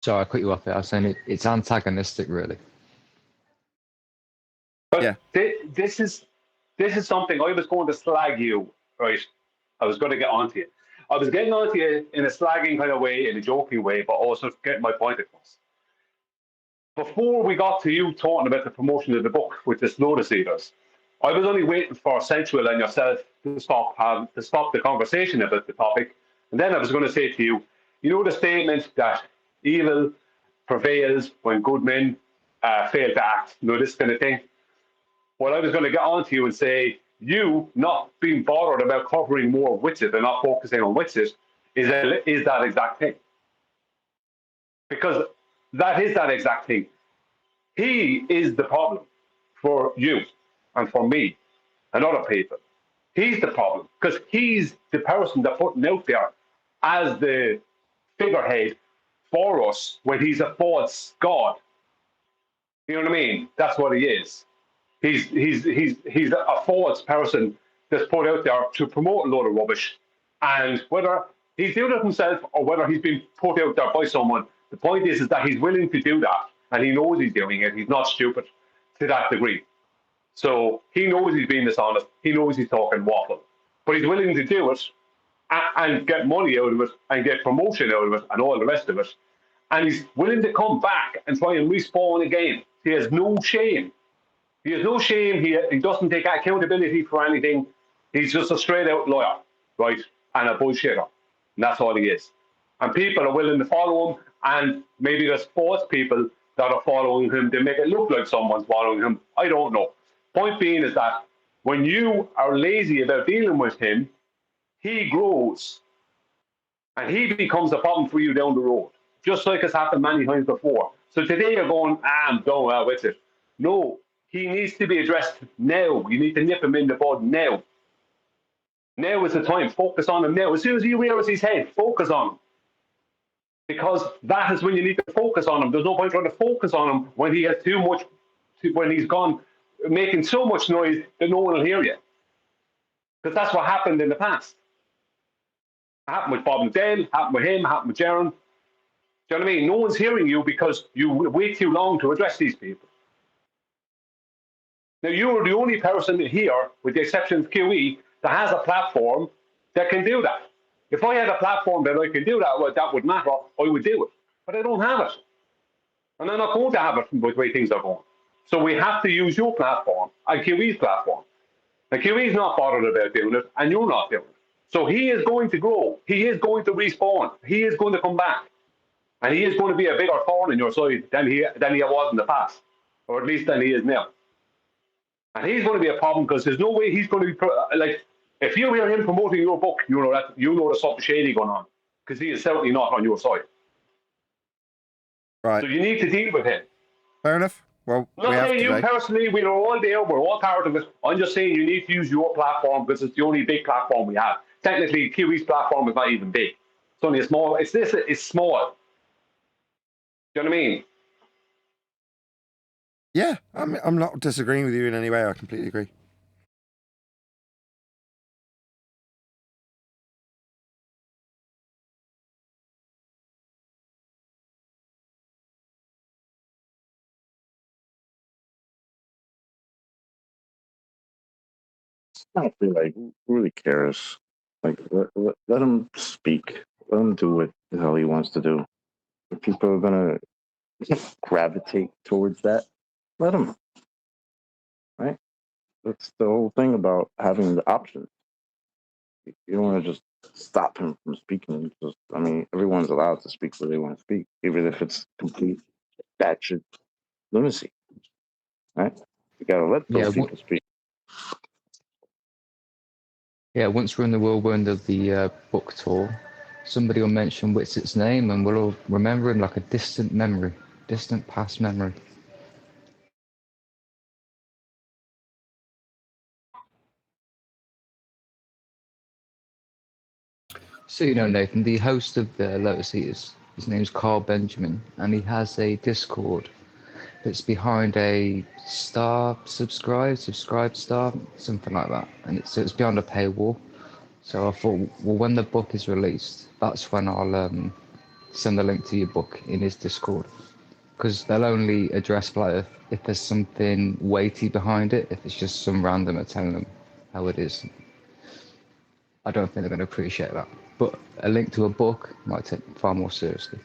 Sorry, I cut you off there. I was saying it's antagonistic, really.
But yeah. This is something I was going to slag you, right? I was going to get onto you. I was getting onto you in a slagging kind of way, in a joking way, but also getting my point across. Before we got to you talking about the promotion of the book with this Lotus Eaters, I was only waiting for Central and yourself to stop the conversation about the topic. And then I was going to say to you, you know the statement that evil prevails when good men fail to act, you know, this kind of thing? Well, I was going to get on to you and say, you not being bothered about covering more Witsit and not focusing on Witsit is that exact thing. Because that is that exact thing. He is the problem for you and for me and other people. He's the problem because he's the person that putting out there as the figurehead for us when he's a false god. You know what I mean? That's what he is. He's a false person that's put out there to promote a load of rubbish. And whether he's doing it himself or whether he's been put out there by someone, the point is that he's willing to do that. And he knows he's doing it. He's not stupid to that degree. So he knows he's being dishonest. He knows he's talking waffle. But he's willing to do it and get money out of it and get promotion out of it and all the rest of it. And he's willing to come back and try and respawn again. He has no shame. He has no shame. He doesn't take accountability for anything. He's just a straight-out liar, right? And a bullshitter. And that's all he is. And people are willing to follow him, and maybe there's false people that are following him to make it look like someone's following him. I don't know. Point being is that when you are lazy about dealing with him, he grows. And he becomes a problem for you down the road, just like it's happened many times before. So today you're going, I'm done well with it. No. He needs to be addressed now. You need to nip him in the bud now. Now is the time. Focus on him now. As soon as you realize his head, focus on him. Because that is when you need to focus on him. There's no point trying to focus on him when he has too much, when he's gone making so much noise that no one will hear you. Because that's what happened in the past. It happened with Bob and Dale, happened with him, happened with Jaron. Do you know what I mean? No one's hearing you because you wait too long to address these people. Now, you are the only person here, with the exception of QE, that has a platform that can do that. If I had a platform that I could do that, well, that would matter, I would do it. But I don't have it. And I'm not going to have it with the way things are going. So we have to use your platform and QE's platform. And QE's not bothered about doing it, and you're not doing it. So he is going to grow. He is going to respawn. He is going to come back. And he is going to be a bigger thorn in your side than he was in the past. Or at least than he is now. And he's going to be a problem because there's no way he's going to be like. If you hear him promoting your book, you know there's something shady going on because he is certainly not on your side.
Right.
So you need to deal with him.
Fair enough. Well,
I'm not saying you personally. We are all there. We're all part of it. I'm just saying you need to use your platform because it's the only big platform we have. Technically, QE's platform is not even big. It's only a small. It's small. Do you know what I mean?
Yeah, I'm not disagreeing with you in any way. I completely agree.
I don't feel like who really cares. Like let him speak. Let him do what is all he wants to do. If people are gonna gravitate towards that, let them. Right? That's the whole thing about having the options. You don't want to just stop him from speaking. Just, I mean, everyone's allowed to speak what they want to speak, even if it's complete batshit lunacy. Right? You gotta let those people speak.
Yeah, once we're in the whirlwind of the book tour, somebody will mention Witsit's name and we'll all remember him like a distant memory, distant past memory. So, you know, Nathan, the host of the Lotus Eaters, his name's Carl Benjamin, and he has a Discord that's behind a subscribe star, something like that. And it's beyond a paywall. So I thought, well, when the book is released, that's when I'll send the link to your book in his Discord. Because they'll only address Flat Earth if there's something weighty behind it, if it's just some randomer telling them how it is. I don't think they're going to appreciate that. But a link to a book might take them far more seriously.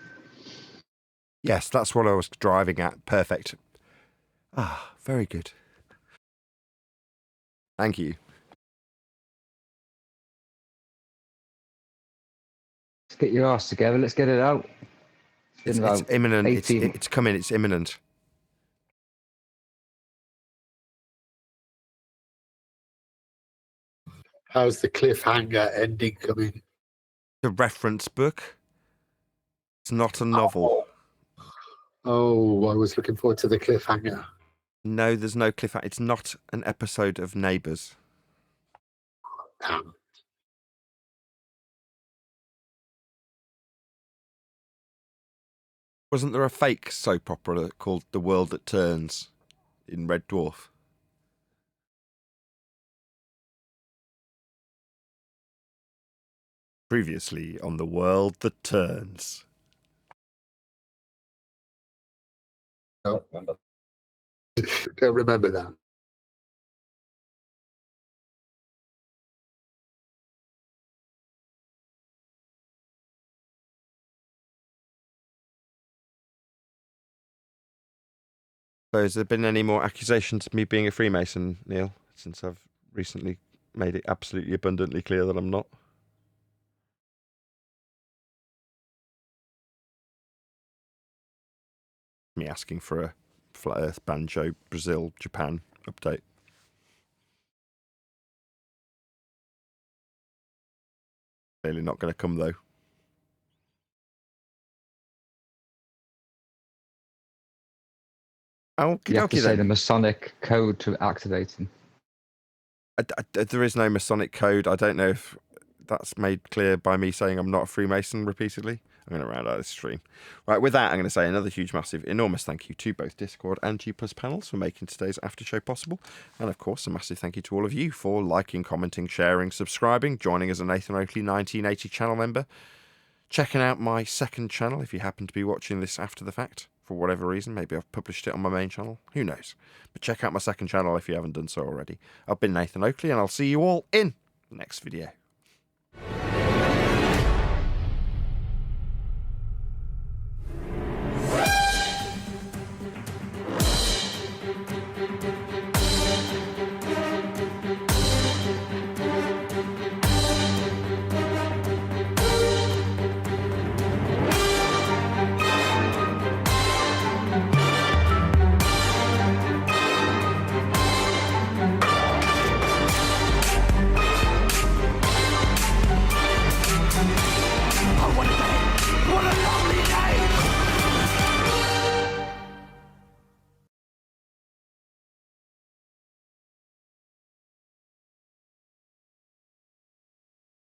Yes, that's what I was driving at. Perfect. Ah, very good. Thank you.
Let's get your ass together. Let's get it out.
It's imminent. It's coming. It's imminent.
How's the cliffhanger ending coming?
The reference book. It's not a novel.
Oh, I was looking forward to the cliffhanger.
No, there's no cliffhanger. It's not an episode of Neighbours.
Damn.
Wasn't there a fake soap opera called The World That Turns in Red Dwarf? Previously on The World That Turns.
No, don't remember that.
So has there been any more accusations of me being a Freemason, Neil, since I've recently made it absolutely abundantly clear that I'm not? Me asking for a Flat Earth Banjo Brazil Japan update. Clearly not going to come though.
You have to say the Masonic code to activate him.
There is no Masonic code. I don't know if that's made clear by me saying I'm not a Freemason repeatedly. I'm going to round out this stream. Right, with that, I'm going to say another huge, massive, enormous thank you to both Discord and G Plus panels for making today's after show possible. And of course, a massive thank you to all of you for liking, commenting, sharing, subscribing, joining as a Nathan Oakley 1980 channel member, checking out my second channel if you happen to be watching this after the fact. For whatever reason, maybe I've published it on my main channel. Who knows? But check out my second channel if you haven't done so already. I've been Nathan Oakley, and I'll see you all in the next video.